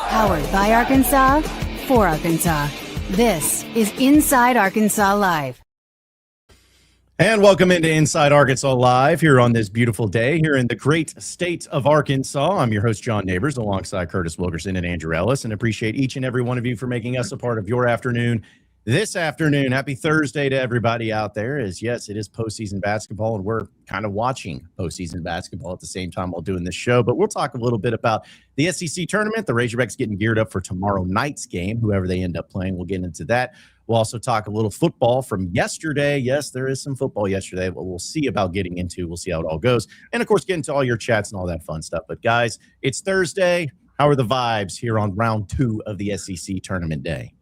Powered by Arkansas, for Arkansas. This is Inside Arkansas Live. And welcome into Inside Arkansas Live here on this beautiful day here in the great state of Arkansas. I'm your host, John Neighbors, alongside Curtis Wilkerson and Andrew Ellis, and appreciate each and every one of you for making us a part of your afternoon this afternoon. Happy Thursday to everybody out there. As yes, it is postseason basketball, and we're kind of watching postseason basketball at the same time while doing this show. But we'll talk a little bit about the SEC tournament, the Razorbacks getting geared up for tomorrow night's game, whoever they end up playing. We'll get into that. We'll also talk a little football from yesterday. Yes, there is some football yesterday, but we'll see about getting into. We'll see how it all goes. And, of course, get into all your chats and all that fun stuff. But, guys, it's Thursday. How are the vibes here on round 2 of the SEC tournament day?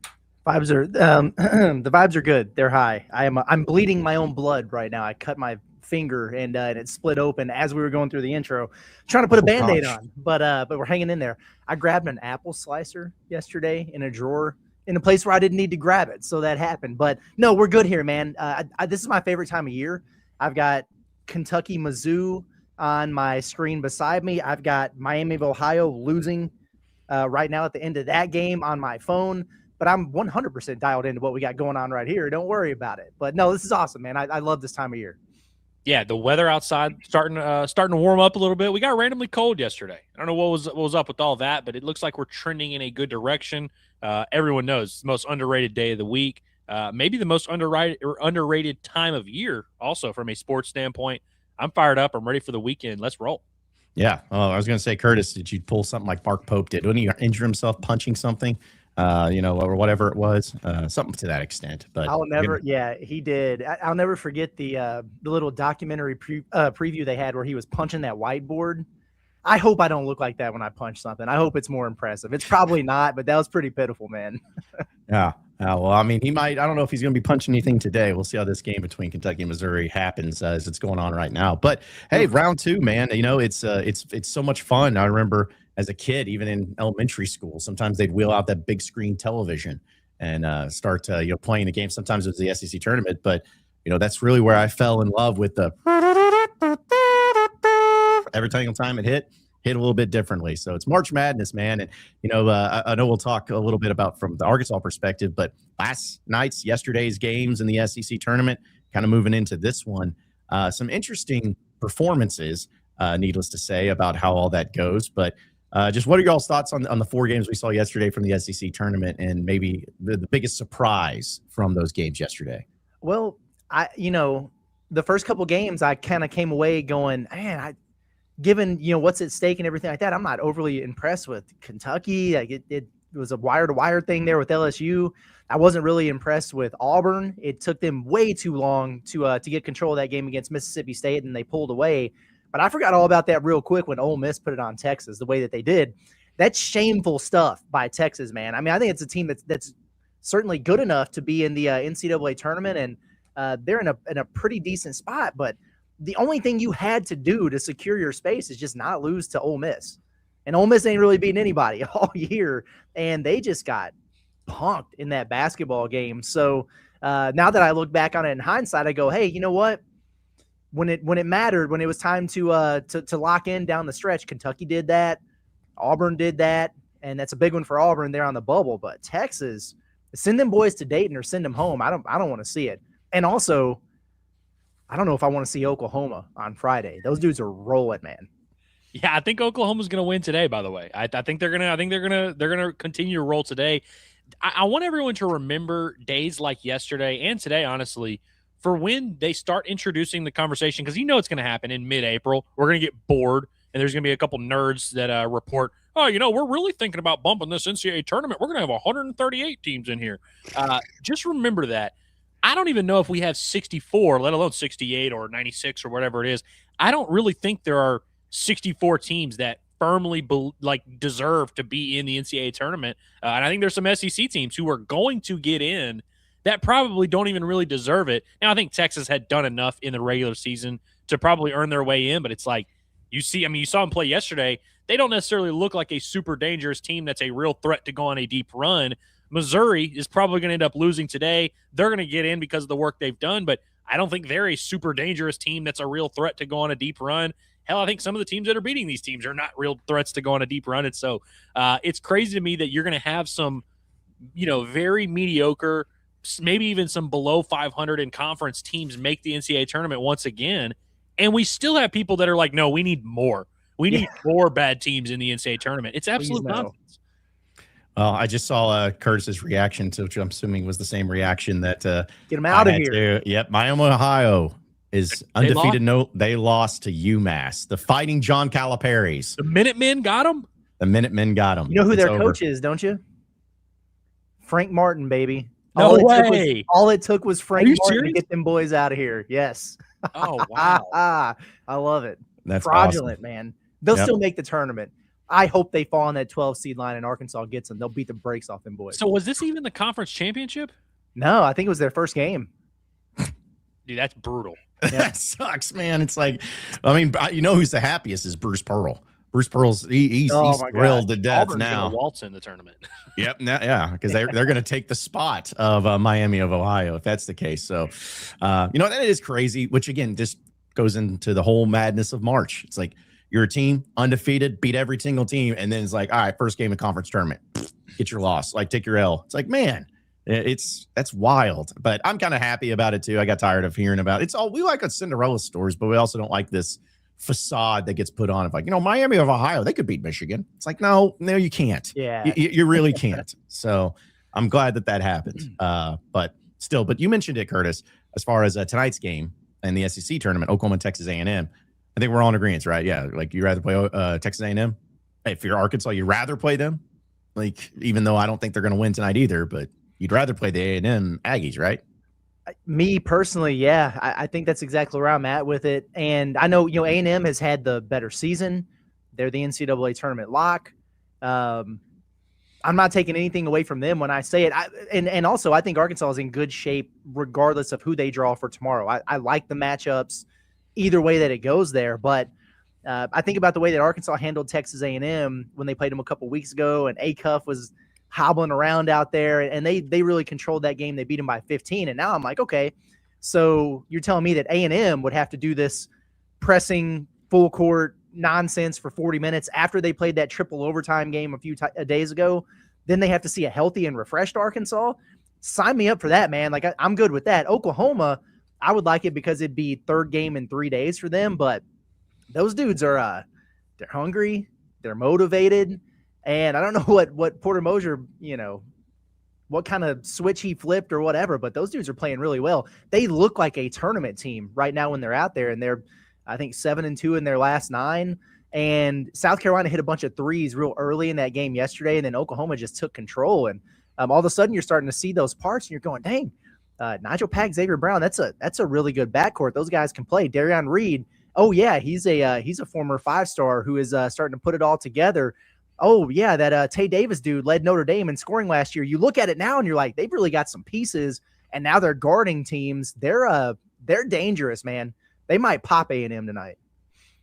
Vibes are the vibes are good. They're high. I'm bleeding my own blood right now. I cut my finger and it split open as we were going through the intro, trying to put a Band-Aid on. But we're hanging in there. I grabbed an apple slicer yesterday in a drawer in a place where I didn't need to grab it, so that happened. But no, we're good here, man. This is my favorite time of year. I've got Kentucky Mizzou on my screen beside me. I've got Miami of Ohio losing right now at the end of that game on my phone. But I'm 100% dialed into what we got going on right here. Don't worry about it. But no, this is awesome, man. I love this time of year. Yeah, the weather outside starting to warm up a little bit. We got randomly cold yesterday. I don't know what was up with all that, but it looks like we're trending in a good direction. Everyone knows it's the most underrated day of the week, maybe the most underrated time of year. Also, from a sports standpoint, I'm fired up. I'm ready for the weekend. Let's roll. Yeah, I was going to say, Curtis, did you pull something like Mark Pope did? Didn't he injure himself punching something? Or whatever it was, something to that extent. But he did. I'll never forget the little documentary preview they had where he was punching that whiteboard. I hope I don't look like that when I punch something. I hope it's more impressive. It's probably not, but that was pretty pitiful, man. Yeah. Well, I mean, he might. I don't know if he's going to be punching anything today. We'll see how this game between Kentucky and Missouri happens as it's going on right now. But hey, round 2, man. It's so much fun. I remember as a kid, even in elementary school, sometimes they'd wheel out that big screen television and start playing the game. Sometimes it was the SEC tournament, but that's really where I fell in love with the every single time it hit a little bit differently. So it's March Madness, man. And I know we'll talk a little bit about from the Arkansas perspective, but yesterday's games in the SEC tournament, kind of moving into this one, some interesting performances, needless to say, about how all that goes. But just what are y'all's thoughts on the 4 games we saw yesterday from the SEC tournament, and maybe the biggest surprise from those games yesterday? Well, the first couple games, I kind of came away going, man, given what's at stake and everything like that, I'm not overly impressed with Kentucky. Like it was a wire-to-wire thing there with LSU. I wasn't really impressed with Auburn. It took them way too long to get control of that game against Mississippi State, and they pulled away. But I forgot all about that real quick when Ole Miss put it on Texas the way that they did. That's shameful stuff by Texas, man. I mean, I think it's a team that's certainly good enough to be in the NCAA tournament, and they're in a pretty decent spot. But the only thing you had to do to secure your space is just not lose to Ole Miss. And Ole Miss ain't really beaten anybody all year, and they just got punked in that basketball game. So now that I look back on it in hindsight, I go, hey, you know what? When it mattered, when it was time to lock in down the stretch, Kentucky did that, Auburn did that, and that's a big one for Auburn there on the bubble. But Texas, send them boys to Dayton or send them home. I don't want to see it. And also, I don't know if I want to see Oklahoma on Friday. Those dudes are rolling, man. Yeah, I think Oklahoma's going to win today. By the way, I think they're gonna continue to roll today. I want everyone to remember days like yesterday and today, honestly, for when they start introducing the conversation, because it's going to happen in mid-April. We're going to get bored, and there's going to be a couple nerds that report, oh, we're really thinking about bumping this NCAA tournament. We're going to have 138 teams in here. Just remember that. I don't even know if we have 64, let alone 68 or 96 or whatever it is. I don't really think there are 64 teams that firmly deserve to be in the NCAA tournament. And I think there's some SEC teams who are going to get in that probably don't even really deserve it. Now, I think Texas had done enough in the regular season to probably earn their way in, but it's like you saw them play yesterday. They don't necessarily look like a super dangerous team that's a real threat to go on a deep run. Missouri is probably going to end up losing today. They're going to get in because of the work they've done, but I don't think they're a super dangerous team that's a real threat to go on a deep run. Hell, I think some of the teams that are beating these teams are not real threats to go on a deep run. And so it's crazy to me that you're going to have some, very mediocre, maybe even some below 500 in conference teams make the NCAA tournament once again. And we still have people that are like, no, we need more. We need more bad teams in the NCAA tournament. It's absolute nonsense. Well, I just saw Curtis's reaction to, which I'm assuming was the same reaction that get him out of here. Yep, Miami, Ohio is undefeated. They lost to UMass. The Fighting John Calipari's. The Minutemen got them. The Minutemen got them. You know who their coach is, don't you? Frank Martin, baby. No way. All it took was Frank Martin serious? to get them boys out of here. Yes. Oh wow. I love it. That's fraudulent, awesome. Man. They'll still make the tournament. I hope they fall on that 12 seed line and Arkansas gets them. They'll beat the brakes off them boys. So was this even the conference championship? No, I think it was their first game. Dude, that's brutal. That sucks, man. It's like, I mean, who's the happiest is Bruce Pearl. Bruce Pearl's he's thrilled to death Auburn's now. gonna waltz in the tournament. Yep, because they're going to take the spot of Miami of Ohio if that's the case. So, that is crazy. Which again, just goes into the whole madness of March. It's like you're a team undefeated, beat every single team, and then it's like, all right, first game of conference tournament, get your loss, like take your L. It's like, man. That's wild, but I'm kind of happy about it too. I got tired of hearing about it. We like a Cinderella stories, but we also don't like this facade that gets put on of like, Miami of Ohio, they could beat Michigan. It's like, no, you can't. Yeah, you really can't. So I'm glad that happened. But you mentioned it, Curtis, as far as tonight's game and the SEC tournament, Oklahoma and Texas A&M. I think we're all in agreement, right? Yeah, like you'd rather play Texas A&M. If you're Arkansas, you'd rather play them. Like, even though I don't think they're going to win tonight either, but you'd rather play the A&M Aggies, right? Me personally, yeah. I think that's exactly where I'm at with it. And I know, A&M has had the better season. They're the NCAA tournament lock. I'm not taking anything away from them when I say it. And also, I think Arkansas is in good shape regardless of who they draw for tomorrow. I like the matchups either way that it goes there. But I think about the way that Arkansas handled Texas A&M when they played them a couple weeks ago, and Acuff was – hobbling around out there, and they really controlled that game. They beat them by 15, and now I'm like, okay, so you're telling me that A&M would have to do this pressing full court nonsense for 40 minutes after they played that triple overtime game a few days ago. Then they have to see a healthy and refreshed Arkansas. Sign me up for that, man. Like I'm good with that. Oklahoma, I would like it because it'd be third game in 3 days for them, but those dudes are they're hungry, they're motivated. And I don't know what Porter Moser, what kind of switch he flipped or whatever, but those dudes are playing really well. They look like a tournament team right now when they're out there, and they're, I think, 7-2 in their last 9. And South Carolina hit a bunch of threes real early in that game yesterday, and then Oklahoma just took control. And all of a sudden, you're starting to see those parts, and you're going, dang, Nigel Pack, Xavier Brown, that's a really good backcourt. Those guys can play. Darian Reed, oh yeah, he's a former 5-star who is starting to put it all together. Oh, yeah, that Tay Davis dude led Notre Dame in scoring last year. You look at it now, and you're like, they've really got some pieces, and now they're guarding teams. They're dangerous, man. They might pop A&M tonight.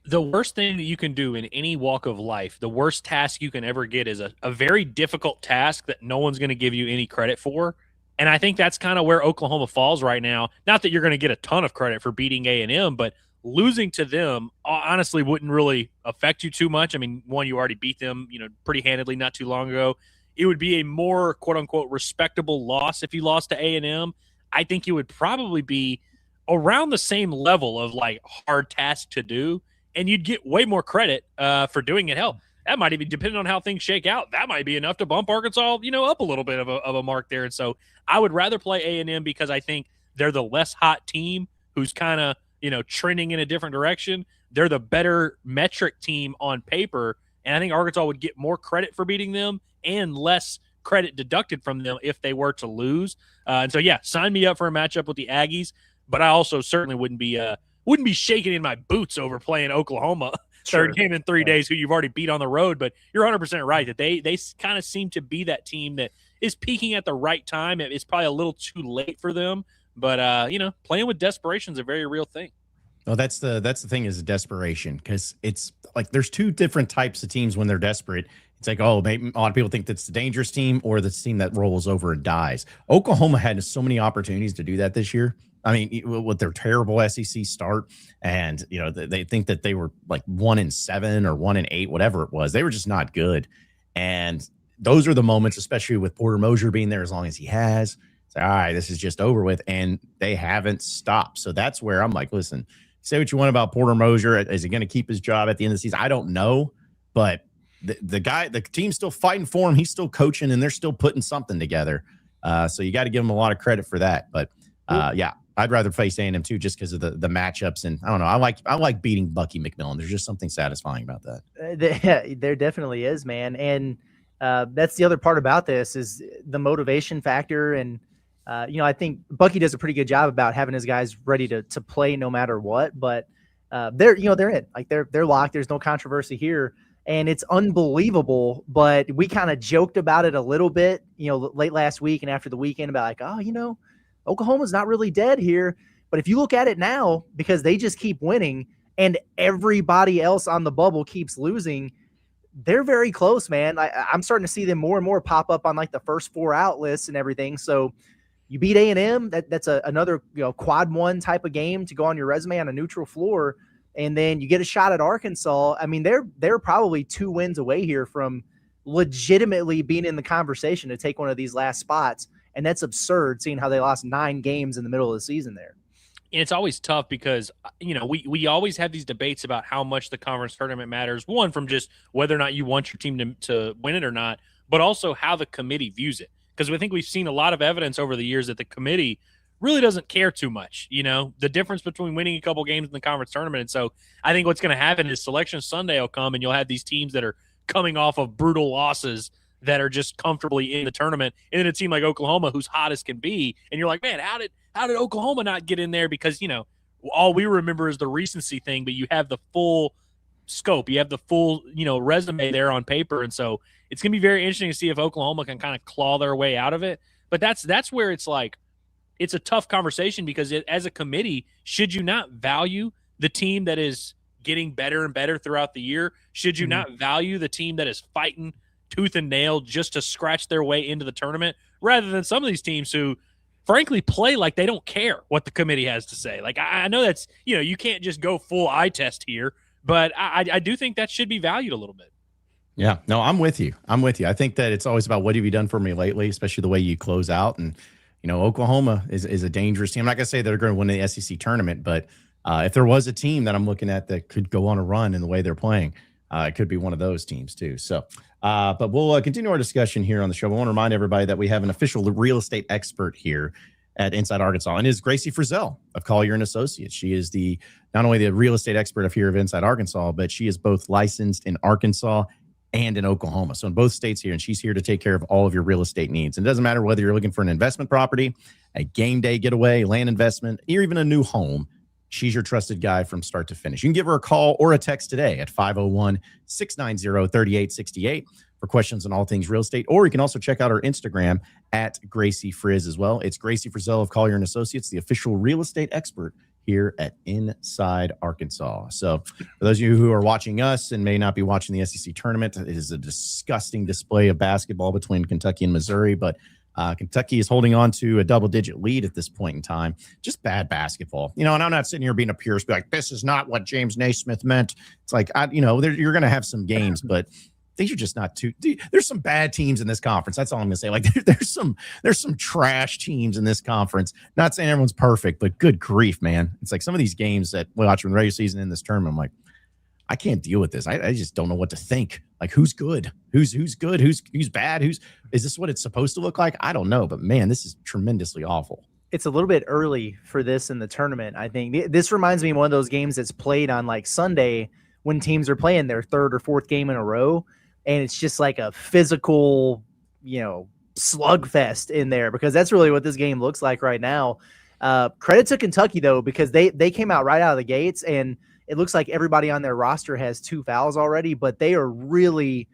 The worst thing that you can do in any walk of life, the worst task you can ever get is a very difficult task that no one's going to give you any credit for. And I think that's kind of where Oklahoma falls right now. Not that you're going to get a ton of credit for beating A&M, but losing to them honestly wouldn't really affect you too much. I mean, one, you already beat them, pretty handedly not too long ago. It would be a more quote unquote respectable loss if you lost to A&M. I think it would probably be around the same level of like hard task to do, and you'd get way more credit for doing it. Hell, that might even, depending on how things shake out, that might be enough to bump Arkansas, up a little bit of a mark there. And so I would rather play A&M because I think they're the less hot team who's kind of, trending in a different direction. They're the better metric team on paper, and I think Arkansas would get more credit for beating them and less credit deducted from them if they were to lose. And so, yeah, sign me up for a matchup with the Aggies, but I also certainly wouldn't be shaking in my boots over playing Oklahoma third game in 3 days, who you've already beat on the road. But you're 100% right that they kind of seem to be that team that is peaking at the right time. It's probably a little too late for them. But, playing with desperation is a very real thing. Well, that's the thing is desperation, because it's like there's two different types of teams when they're desperate. It's like, oh, maybe a lot of people think that's the dangerous team or the team that rolls over and dies. Oklahoma had so many opportunities to do that this year. I mean, with their terrible SEC start, and they think that they were like 1-7 or 1-8, whatever it was. They were just not good. And those are the moments, especially with Porter Moser being there as long as he has. It's like, all right, this is just over with, and they haven't stopped. So that's where I'm like, listen, say what you want about Porter Moser. Is he going to keep his job at the end of the season? I don't know, but the team's still fighting for him. He's still coaching, and they're still putting something together. So you got to give him a lot of credit for that. But yeah, I'd rather face A&M too, just because of the matchups. And I don't know, I like beating Bucky McMillan. There's just something satisfying about that. There definitely is, man. And that's the other part about this is the motivation factor. And I think Bucky does a pretty good job about having his guys ready to play no matter what. But they're in, like they're locked. There's no controversy here. And it's unbelievable, but we kind of joked about it a little bit, late last week and after the weekend about like, oh, Oklahoma's not really dead here. But if you look at it now, because they just keep winning and everybody else on the bubble keeps losing, they're very close, man. I'm starting to see them more and more pop up on like the first 4 out lists and everything. So you beat A&M, that's another quad 1 type of game to go on your resume on a neutral floor. And then you get a shot at Arkansas. I mean, they're probably 2 wins away here from legitimately being in the conversation to take one of these last spots. And that's absurd, seeing how they lost 9 games in the middle of the season there. And it's always tough because, we always have these debates about how much the conference tournament matters. One, from just whether or not you want your team to win it or not, but also how the committee views it. Because we think we've seen a lot of evidence over the years that the committee really doesn't care too much, the difference between winning a couple games in the conference tournament. And so I think what's going to happen is Selection Sunday will come and you'll have these teams that are coming off of brutal losses that are just comfortably in the tournament. And then a team like Oklahoma, who's hot as can be. And you're like, man, how did Oklahoma not get in there? Because, all we remember is the recency thing, but you have the full scope. You have the full, resume there on paper. And so it's going to be very interesting to see if Oklahoma can kind of claw their way out of it. But that's where it's like, it's a tough conversation because as a committee, should you not value the team that is getting better and better throughout the year? Should you not value the team that is fighting tooth and nail just to scratch their way into the tournament rather than some of these teams who frankly play like they don't care what the committee has to say? Like, I know that's, you can't just go full eye test here, but I do think that should be valued a little bit. Yeah, no, I'm with you. I think that it's always about what have you done for me lately, especially the way you close out. And Oklahoma is a dangerous team. I'm not going to say they're going to win the SEC tournament, but if there was a team that I'm looking at that could go on a run in the way they're playing, it could be one of those teams too. So, but we'll continue our discussion here on the show. I want to remind everybody that we have an official real estate expert here at Inside Arkansas, and is Gracie Frizzell of Collier & Associates. She is not only the real estate expert of here of Inside Arkansas, but she is both licensed in Arkansas and in Oklahoma. So in both states here, and she's here to take care of all of your real estate needs. And it doesn't matter whether you're looking for an investment property, a game day getaway, land investment, or even a new home. She's your trusted guy from start to finish. You can give her a call or a text today at 501-690-3868 for questions on all things real estate. Or you can also check out her Instagram at Gracie Frizz as well. It's Gracie Frizzell of Collier & Associates, the official real estate expert here at Inside Arkansas. So for those of you who are watching us and may not be watching the SEC tournament, it is a disgusting display of basketball between Kentucky and Missouri, but Kentucky is holding on to a double-digit lead at this point in time. Just bad basketball. And I'm not sitting here being a purist, be like, this is not what James Naismith meant. It's like, you're going to have some games, but these are just not too. There's some bad teams in this conference. That's all I'm going to say. Like there's some trash teams in this conference. Not saying everyone's perfect, but good grief, man. It's like some of these games that we watch in the regular season in this tournament. I'm like, I can't deal with this. I just don't know what to think. Like who's good, who's good, who's bad, is this what it's supposed to look like? I don't know, but man, this is tremendously awful. It's a little bit early for this in the tournament. I think this reminds me of one of those games that's played on like Sunday when teams are playing their 3rd or 4th game in a row. And it's just like a physical, slugfest in there, because that's really what this game looks like right now. Credit to Kentucky, though, because they came out right out of the gates, and it looks like everybody on their roster has 2 fouls already, but they are really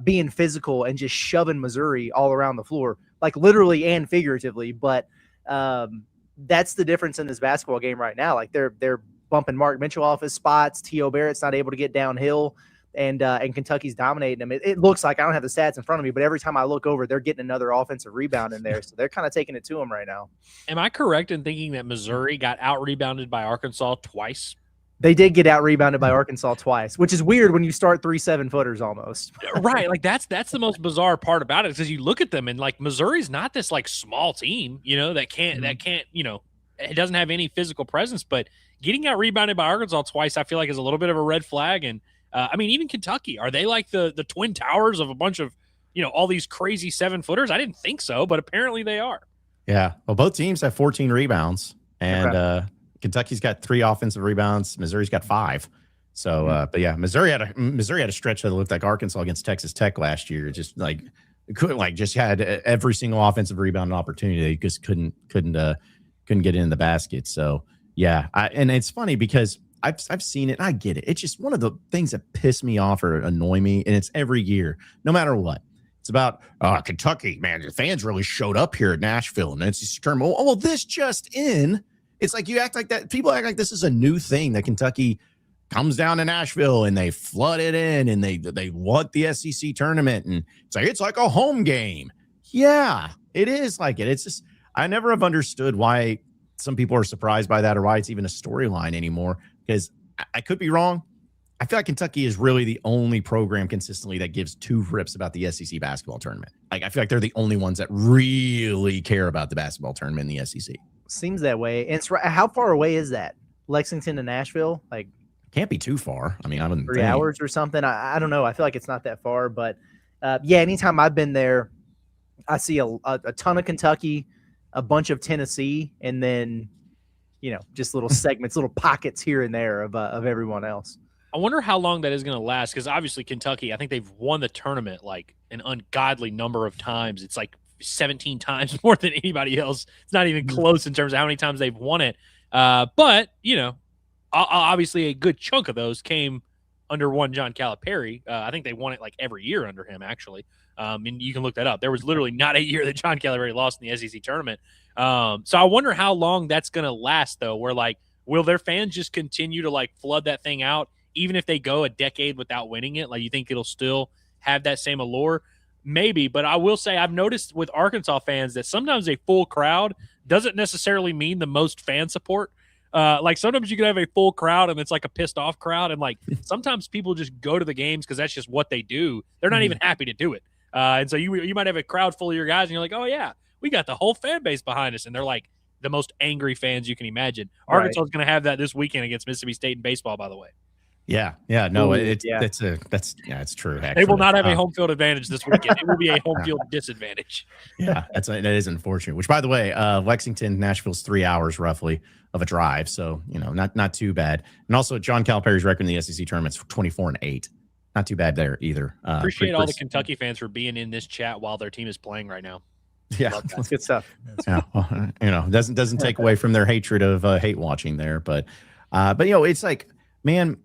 being physical and just shoving Missouri all around the floor, like literally and figuratively. But that's the difference in this basketball game right now. Like they're bumping Mark Mitchell off his spots. T.O. Barrett's not able to get downhill. and Kentucky's dominating them. It looks like, I don't have the stats in front of me, but every time I look over, they're getting another offensive rebound in there. So they're kind of taking it to them right now. Am I correct in thinking that Missouri got out-rebounded by Arkansas twice? They did get out-rebounded by Arkansas twice, which is weird when you start 3 7-footers almost. Right. Like that's the most bizarre part about it, because you look at them and like Missouri's not this like small team, that can't, it doesn't have any physical presence, but getting out-rebounded by Arkansas twice, I feel like is a little bit of a red flag. And even Kentucky, are they like the Twin Towers of a bunch of, all these crazy 7-footers? I didn't think so, but apparently they are. Yeah. Well, both teams have 14 rebounds, and Kentucky's got 3 offensive rebounds. Missouri's got 5. So, but yeah, Missouri had a stretch that looked like Arkansas against Texas Tech last year. Just just had every single offensive rebound opportunity. They just couldn't get in the basket. So yeah, and it's funny because I've seen it. And I get it. It's just one of the things that piss me off or annoy me, and it's every year, no matter what. It's about Kentucky, man. The fans really showed up here at Nashville, and it's this term. Oh, well, this just in. It's like you act like that. People act like this is a new thing that Kentucky comes down to Nashville and they flood it in and they want the SEC tournament, and it's like a home game. Yeah, it is like it. It's just I never have understood why some people are surprised by that or why it's even a storyline anymore. Because I could be wrong. I feel like Kentucky is really the only program consistently that gives 2 rips about the SEC basketball tournament. Like I feel like they're the only ones that really care about the basketball tournament in the SEC. Seems that way. And how far away is that? Lexington to Nashville? Like, can't be too far. I mean, I wouldn't 3 hours or something. I don't know. I feel like it's not that far, but anytime I've been there, I see a ton of Kentucky, a bunch of Tennessee, and then, just little segments, little pockets here and there of everyone else. I wonder how long that is going to last, because obviously Kentucky, I think they've won the tournament like an ungodly number of times. It's like 17 times more than anybody else. It's not even close in terms of how many times they've won it. But, obviously a good chunk of those came under one John Calipari. I think they won it like every year under him, actually. And you can look that up. There was literally not a year that John Calipari lost in the SEC tournament. So I wonder how long that's going to last, though, where like, will their fans just continue to like flood that thing out, even if they go a decade without winning it? Like, you think it'll still have that same allure? Maybe, but I will say I've noticed with Arkansas fans that sometimes a full crowd doesn't necessarily mean the most fan support. Like sometimes you can have a full crowd and it's like a pissed off crowd, and like sometimes people just go to the games because that's just what they do. They're not even happy to do it. And so you might have a crowd full of your guys and you're like, oh yeah, we got the whole fan base behind us, and they're like the most angry fans you can imagine. Arkansas is going to have that this weekend against Mississippi State in baseball, by the way. Yeah. No, it's true. Actually. They will not have a home field advantage this weekend. It will be a home field disadvantage. Yeah, that is unfortunate. Which, by the way, Lexington, Nashville's 3 hours roughly of a drive, so not too bad. And also, John Calipari's record in the SEC tournament's 24-8. Not too bad there either. Appreciate all the Kentucky fans for being in this chat while their team is playing right now. Yeah, that's good stuff. Yeah, well, doesn't take away from their hatred of hate watching there, but it's like, man,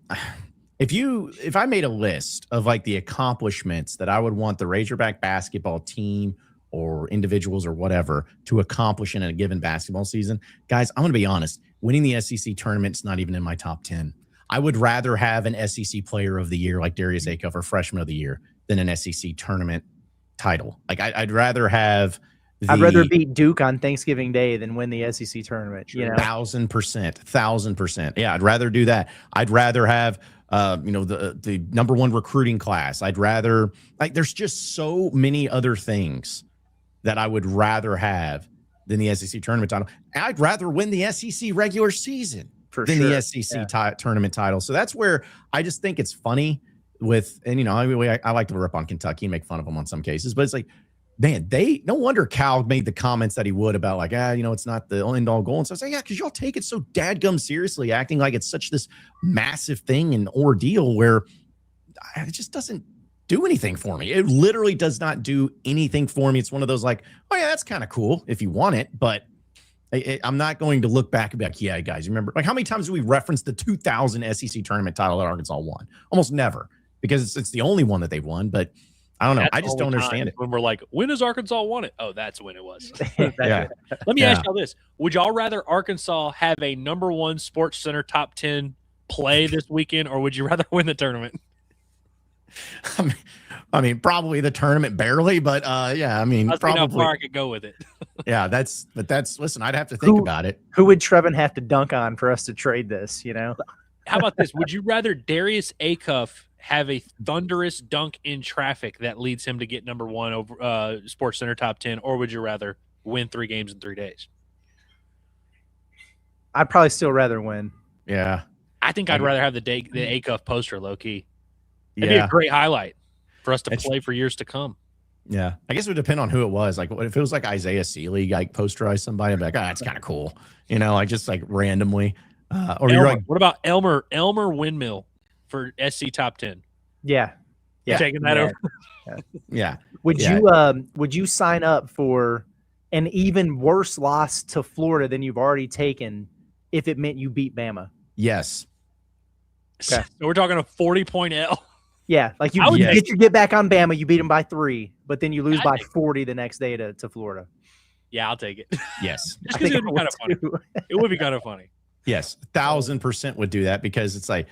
if I made a list of like the accomplishments that I would want the Razorback basketball team or individuals or whatever to accomplish in a given basketball season, guys, I'm going to be honest, winning the SEC tournament's not even in my top 10. I would rather have an SEC player of the year like Darius Acuff or freshman of the year than an SEC tournament title. Like I'd rather have I'd rather beat Duke on Thanksgiving Day than win the SEC tournament. 1,000%. Yeah, I'd rather do that. I'd rather have the number 1 recruiting class. I'd rather there's just so many other things that I would rather have than the SEC tournament title. I'd rather win the SEC regular season than the SEC tournament title. So that's where I just think it's funny with, and I like to rip on Kentucky and make fun of them on some cases, but it's like, man, no wonder Cal made the comments that he would about like, it's not the end all goal. And so I was like, yeah, because y'all take it so dadgum seriously, acting like it's such this massive thing and ordeal where it just doesn't do anything for me. It literally does not do anything for me. It's one of those like, oh yeah, that's kind of cool if you want it, but I'm not going to look back and be like, yeah, guys, you remember, like how many times do we reference the 2000 SEC tournament title that Arkansas won? Almost never, because it's the only one that they've won, but I don't know. I just don't understand it. When we're like, when has Arkansas won it? Oh, that's when it was. Yeah. Let me ask y'all this. Would y'all rather Arkansas have a number 1 Sports Center top 10 play this weekend, or would you rather win the tournament? I mean, probably the tournament barely, but yeah, I mean, I'll see how far I could go with it. Yeah, listen, I'd have to think about it. Who would Trevin have to dunk on for us to trade this, you know? How about this? Would you rather Darius Acuff have a thunderous dunk in traffic that leads him to get number one over Sports Center top 10, or would you rather win 3 games in 3 days? I'd probably still rather win. Yeah. I think I'd rather have the Acuff poster, low key. It'd be a great highlight for us to play for years to come. Yeah. I guess it would depend on who it was. Like, if it was like Isaiah Seeley, like posterized somebody, I'd be like, oh, that's kind of cool. You know, like just like randomly. Or you're like, what about Elmer Windmill for SC top 10? Yeah. You're taking that over? Yeah. Would you sign up for an even worse loss to Florida than you've already taken if it meant you beat Bama? Yes. Okay. So we're talking a 40-point L. Yeah, like you get back on Bama, you beat them by 3, but then you lose by 40 the next day to Florida. Yeah, I'll take it. Yes. Just because it would be kind of funny. It would be kind of funny. Yes, 1,000% would do that, because it's like,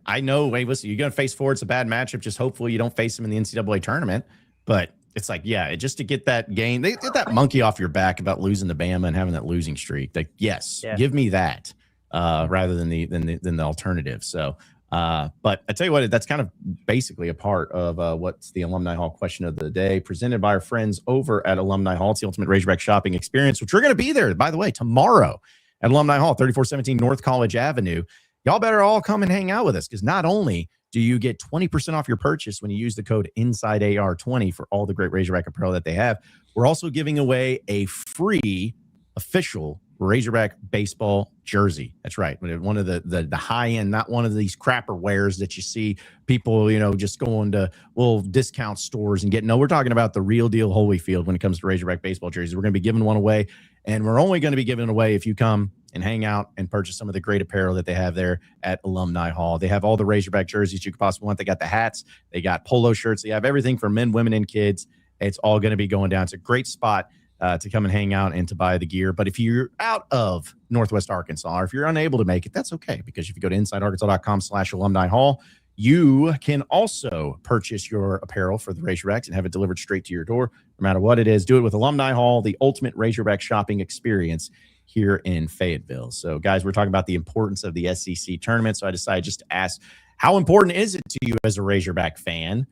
I know, hey, listen, you're going to face Ford. It's a bad matchup. Just hopefully you don't face them in the NCAA tournament. But it's like, yeah, just to get that game, they get that monkey off your back about losing to Bama and having that losing streak. Like, yes, give me that rather than the alternative. So, but I tell you what, that's kind of basically a part of what's the Alumni Hall question of the day, presented by our friends over at Alumni Hall. It's the ultimate Razorback shopping experience, which we're going to be there, by the way, tomorrow at Alumni Hall, 3417 North College Avenue. Y'all better all come and hang out with us, because not only do you get 20% off your purchase when you use the code INSIDEAR20 for all the great Razorback apparel that they have, we're also giving away a free official Razorback baseball jersey. That's right. One of the high end, not one of these crapper wares that you see people, just going to little discount stores and getting. No, we're talking about the real deal Holyfield when it comes to Razorback baseball jerseys. We're going to be giving one away, and we're only going to be giving it away if you come and hang out and purchase some of the great apparel that they have there at Alumni Hall. They have all the Razorback jerseys you could possibly want. They got the hats, they got polo shirts, they have everything for men, women, and kids. It's all going to be going down. It's a great spot to come and hang out and to buy the gear. But if you're out of Northwest Arkansas, or if you're unable to make it, that's okay, because if you go to insidearkansas.com/alumni hall, you can also purchase your apparel for the Razorbacks and have it delivered straight to your door, no matter what it is. Do it with Alumni Hall, the ultimate Razorback shopping experience here in Fayetteville. So, guys, we're talking about the importance of the SEC tournament. So I decided just to ask, how important is it to you as a Razorback fan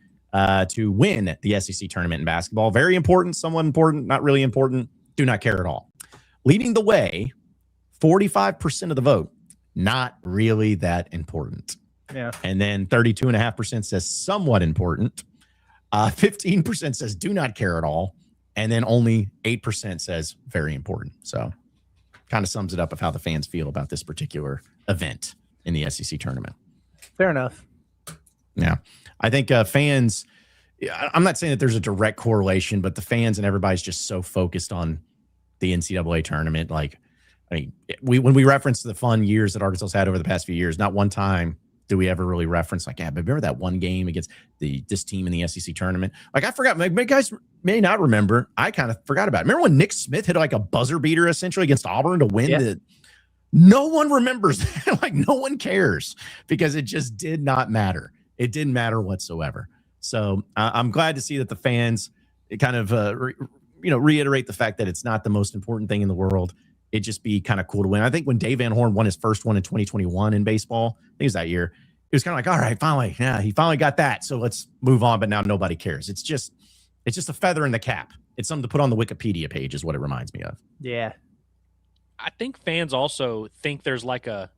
to win the SEC tournament in basketball? Very important, somewhat important, not really important, do not care at all. Leading the way, 45% of the vote, not really that important. Yeah. And then 32.5% says somewhat important. 15% says do not care at all. And then only 8% says very important. So kind of sums it up of how the fans feel about this particular event in the SEC tournament. Fair enough. Yeah. I think fans, I'm not saying that there's a direct correlation, but the fans and everybody's just so focused on the NCAA tournament. Like, I mean, when we reference the fun years that Arkansas's had over the past few years, not one time do we ever really reference, like, yeah, but remember that one game against this team in the SEC tournament? Like, I forgot. Many guys may not remember. I kind of forgot about it. Remember when Nick Smith hit like a buzzer beater essentially against Auburn to win the. No one remembers that. Like, no one cares, because it just did not matter. It didn't matter whatsoever. So I'm glad to see that the fans kind of reiterate the fact that it's not the most important thing in the world. It'd just be kind of cool to win. I think when Dave Van Horn won his first one in 2021 in baseball, I think it was that year, it was kind of like, all right, finally, yeah, he finally got that. So let's move on. But now nobody cares. It's just a feather in the cap. It's something to put on the Wikipedia page is what it reminds me of. Yeah. I think fans also think there's like a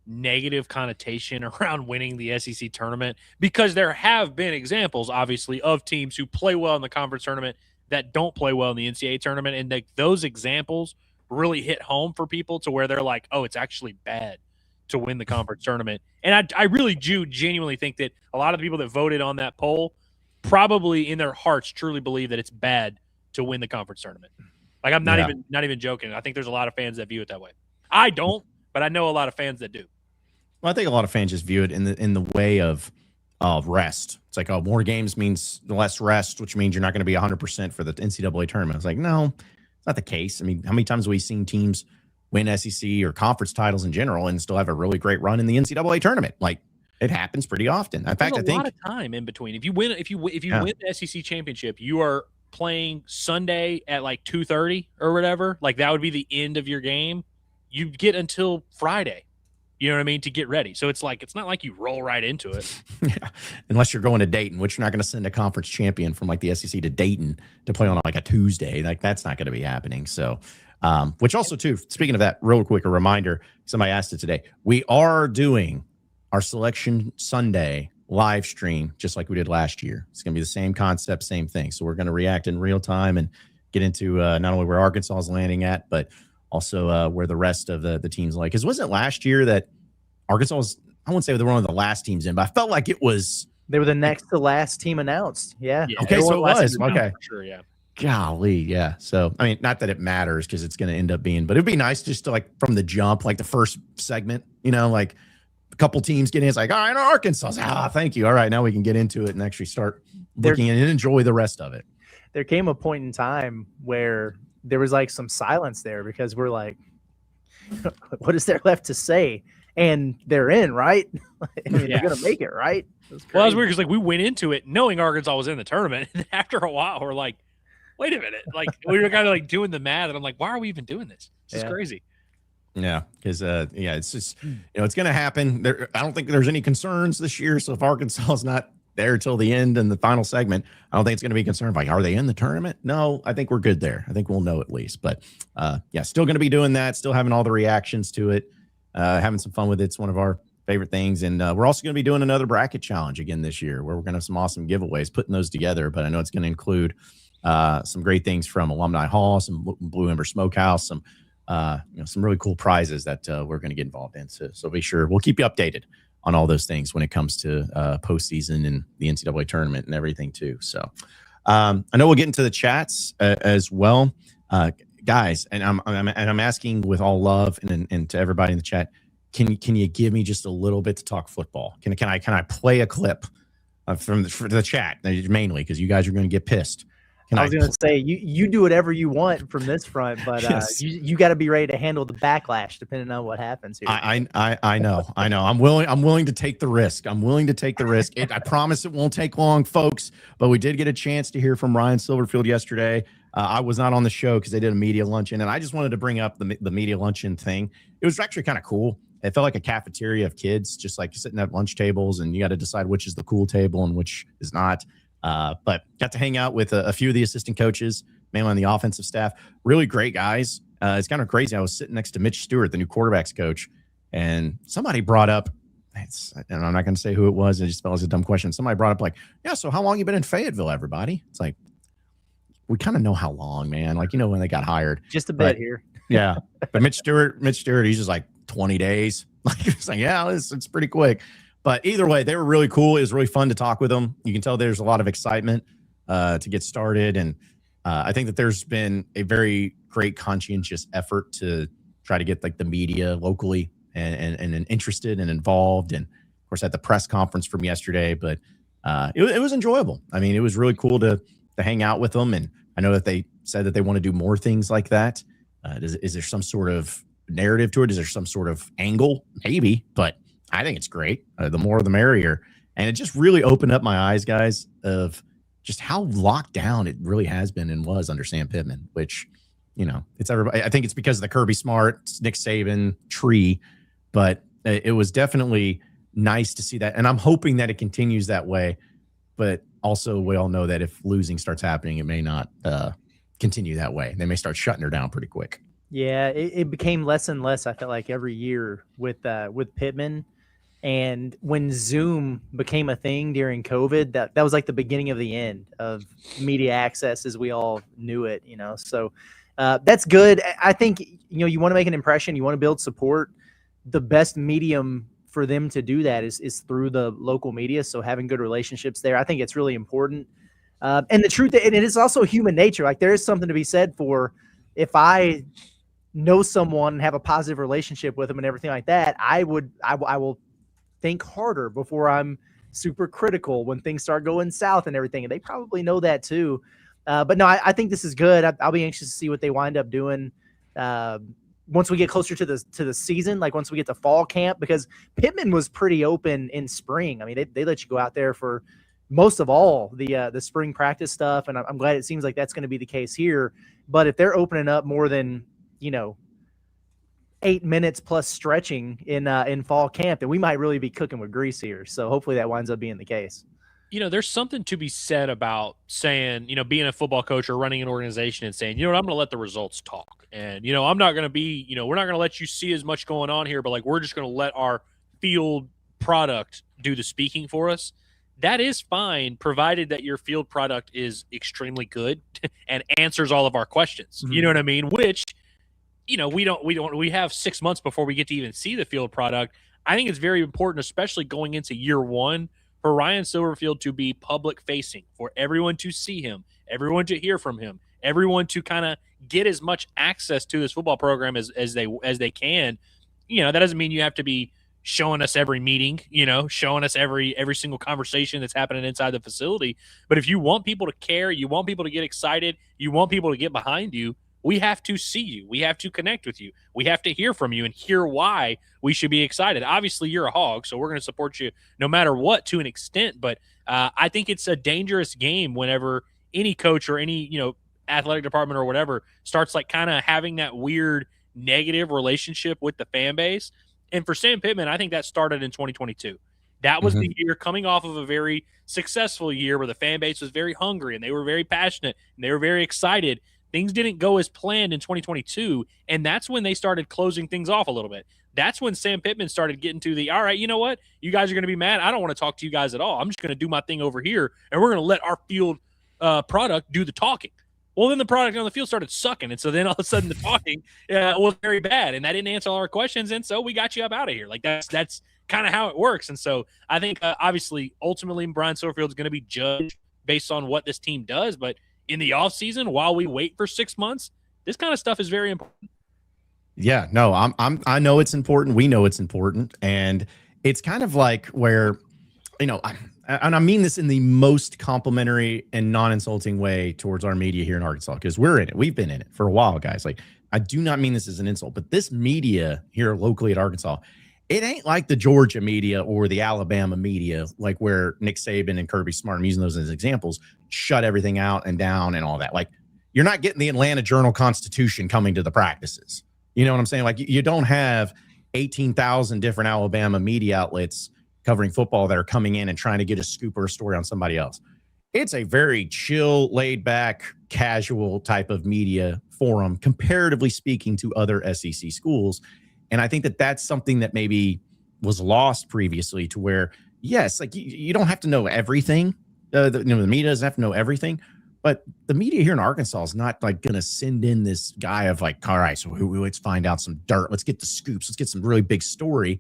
negative connotation around winning the SEC tournament, because there have been examples, obviously, of teams who play well in the conference tournament that don't play well in the NCAA tournament. And those examples really hit home for people to where they're like, oh, it's actually bad to win the conference tournament. And I really do genuinely think that a lot of the people that voted on that poll probably in their hearts truly believe that it's bad to win the conference tournament. Like, I'm not even joking. I think there's a lot of fans that view it that way. I don't, but I know a lot of fans that do. Well, I think a lot of fans just view it in the way of rest. It's like, oh, more games means less rest, which means you're not going to be 100% for the NCAA tournament. It's like, no, it's not the case. I mean, how many times have we seen teams win SEC or conference titles in general and still have a really great run in the NCAA tournament? Like, It happens pretty often. In fact, There's I think a lot of time in between. If you win the SEC championship, you are playing Sunday at like 2:30 or whatever. Like that would be the end of your game. You get until Friday. You know what I mean, to get ready. So it's not like you roll right into it. yeah, unless you're going to Dayton, which you're not going to send a conference champion from like the SEC to Dayton to play on like a Tuesday. Like that's not going to be happening. So, which also too, speaking of that, real quick, a reminder, somebody asked it today. We are doing our Selection Sunday live stream, just like we did last year. It's going to be the same concept, same thing. So we're going to react in real time and get into not only where Arkansas is landing at, but also where the rest of the teams like. Because wasn't it last year that Arkansas was, I wouldn't say they were one of the last teams in, but I felt like it was. They were the next to last team announced. Yeah. Okay, so it was. Okay. Sure, yeah. Golly, yeah. So, I mean, not that it matters because it's going to end up being, but it'd be nice just to like from the jump, like the first segment, like a couple teams get in. It's like, all right, Arkansas. Thank you. All right, now we can get into it and actually start looking and enjoy the rest of it. There came a point in time where there was like some silence there because we're like, what is there left to say? And they're in, right? I mean, they're going to make it, right? Well, that was weird because like we went into it knowing Arkansas was in the tournament. And after a while, we're like, wait a minute. Like we were kind of like doing the math. And I'm like, why are we even doing this? This is crazy. Yeah, because it's just it's going to happen. I don't think there's any concerns this year. So if Arkansas is not there till the end and the final segment, I don't think it's going to be concerned. Like, are they in the tournament? No, I think we're good there. I think we'll know at least. But still going to be doing that. Still having all the reactions to it. Having some fun with it. It's one of our favorite things. And we're also going to be doing another bracket challenge again this year, where we're going to have some awesome giveaways, putting those together. But I know it's going to include some great things from Alumni Hall, some Blue Ember Smokehouse, some really cool prizes that we're going to get involved in. So be sure we'll keep you updated on all those things when it comes to postseason and the NCAA tournament and everything too. So I know we'll get into the chats as well, guys. And I'm asking with all love and to everybody in the chat, can you give me just a little bit to talk football? Can I play a clip from the chat mainly because you guys are going to get pissed? I was going to say you do whatever you want from this front, but Yes. you got to be ready to handle the backlash depending on what happens here. I know. I'm willing to take the risk. I promise it won't take long, folks. But we did get a chance to hear from Ryan Silverfield yesterday. I was not on the show because they did a media luncheon, and I just wanted to bring up the media luncheon thing. It was actually kind of cool. It felt like a cafeteria of kids, just like sitting at lunch tables, and you got to decide which is the cool table and which is not. But got to hang out with a few of the assistant coaches, mainly on the offensive staff. Really great guys. It's kind of crazy. I was sitting next to Mitch Stewart, the new quarterbacks coach, and somebody brought up, and I'm not going to say who it was. It just felt as a dumb question. Somebody brought up like, yeah, so how long you been in Fayetteville, everybody? It's like, we kind of know how long, man. Like, when they got hired. Just a bit here. Yeah. But Mitch Stewart, he's just like 20 days. Like, it's like, yeah, it's pretty quick. But either way, they were really cool. It was really fun to talk with them. You can tell there's a lot of excitement to get started. And I think that there's been a very great conscientious effort to try to get like the media locally and interested and involved. And of course, at the press conference from yesterday, but it was enjoyable. I mean, it was really cool to hang out with them. And I know that they said that they want to do more things like that. Is there some sort of narrative to it? Is there some sort of angle? Maybe, but I think it's great. The more the merrier. And it just really opened up my eyes, guys, of just how locked down it really has been and was under Sam Pittman, which, it's everybody. I think it's because of the Kirby Smart, Nick Saban tree, but it was definitely nice to see that. And I'm hoping that it continues that way. But also, we all know that if losing starts happening, it may not continue that way. They may start shutting her down pretty quick. Yeah, it became less and less, I felt like, every year with Pittman. And when Zoom became a thing during COVID, that was like the beginning of the end of media access as we all knew it, So that's good. I think, you want to make an impression, you want to build support. The best medium for them to do that is through the local media. So having good relationships there, I think it's really important. And the truth, and it is also human nature. Like there is something to be said for if I know someone and have a positive relationship with them and everything like that, I will think harder before I'm super critical when things start going south and everything. And they probably know that too. But no, I think this is good. I'll be anxious to see what they wind up doing. once we get closer to the season, like once we get to fall camp, because Pittman was pretty open in spring. I mean, they let you go out there for most of all the spring practice stuff, and I'm glad it seems like that's going to be the case here. But if they're opening up more than 8 minutes plus stretching in fall camp, then we might really be cooking with grease here. So hopefully that winds up being the case. There's something to be said about saying, being a football coach or running an organization and saying, I'm going to let the results talk. And, I'm not going to be, we're not going to let you see as much going on here, but like, we're just going to let our field product do the speaking for us. That is fine, provided that your field product is extremely good and answers all of our questions. Mm-hmm. You know what I mean? Which, we have 6 months before we get to even see the field product. I think it's very important, especially going into year one, for Ryan Silverfield to be public facing, for everyone to see him, everyone to hear from him, everyone to kind of get as much access to this football program as they can. That doesn't mean you have to be showing us every meeting, showing us every single conversation that's happening inside the facility. But if you want people to care, you want people to get excited, you want people to get behind you, we have to see you. We have to connect with you. We have to hear from you and hear why we should be excited. Obviously, you're a Hog, so we're going to support you no matter what to an extent. But I think it's a dangerous game whenever any coach or any, athletic department or whatever starts like kind of having that weird negative relationship with the fan base. And for Sam Pittman, I think that started in 2022. That was the year coming off of a very successful year where the fan base was very hungry and they were very passionate and they were very excited. Things didn't go as planned in 2022, and that's when they started closing things off a little bit. That's when Sam Pittman started getting to the, all right, you know what? You guys are going to be mad. I don't want to talk to you guys at all. I'm just going to do my thing over here, and we're going to let our field product do the talking. Well, then the product on the field started sucking, and so then all of a sudden the talking was very bad, and that didn't answer all our questions, and so we got you up out of here. Like that's kind of how it works. And so I think obviously ultimately Brian Silverfield is going to be judged based on what this team does, but in the offseason, while we wait for 6 months, this kind of stuff is very important. Yeah, no, I know it's important. We know it's important. And it's kind of like where, and I mean this in the most complimentary and non-insulting way towards our media here in Arkansas, because we're in it. We've been in it for a while, guys. Like, I do not mean this as an insult, but this media here locally at Arkansas, it ain't like the Georgia media or the Alabama media, like where Nick Saban and Kirby Smart, I'm using those as examples, shut everything out and down and all that. Like, you're not getting the Atlanta Journal-Constitution coming to the practices. You know what I'm saying? Like, you don't have 18,000 different Alabama media outlets covering football that are coming in and trying to get a scoop or a story on somebody else. It's a very chill, laid back, casual type of media forum, comparatively speaking to other SEC schools. And I think that that's something that maybe was lost previously, to where, yes, like you don't have to know everything. The media doesn't have to know everything, but the media here in Arkansas is not like going to send in this guy of like, all right, so let's find out some dirt. Let's get the scoops. Let's get some really big story,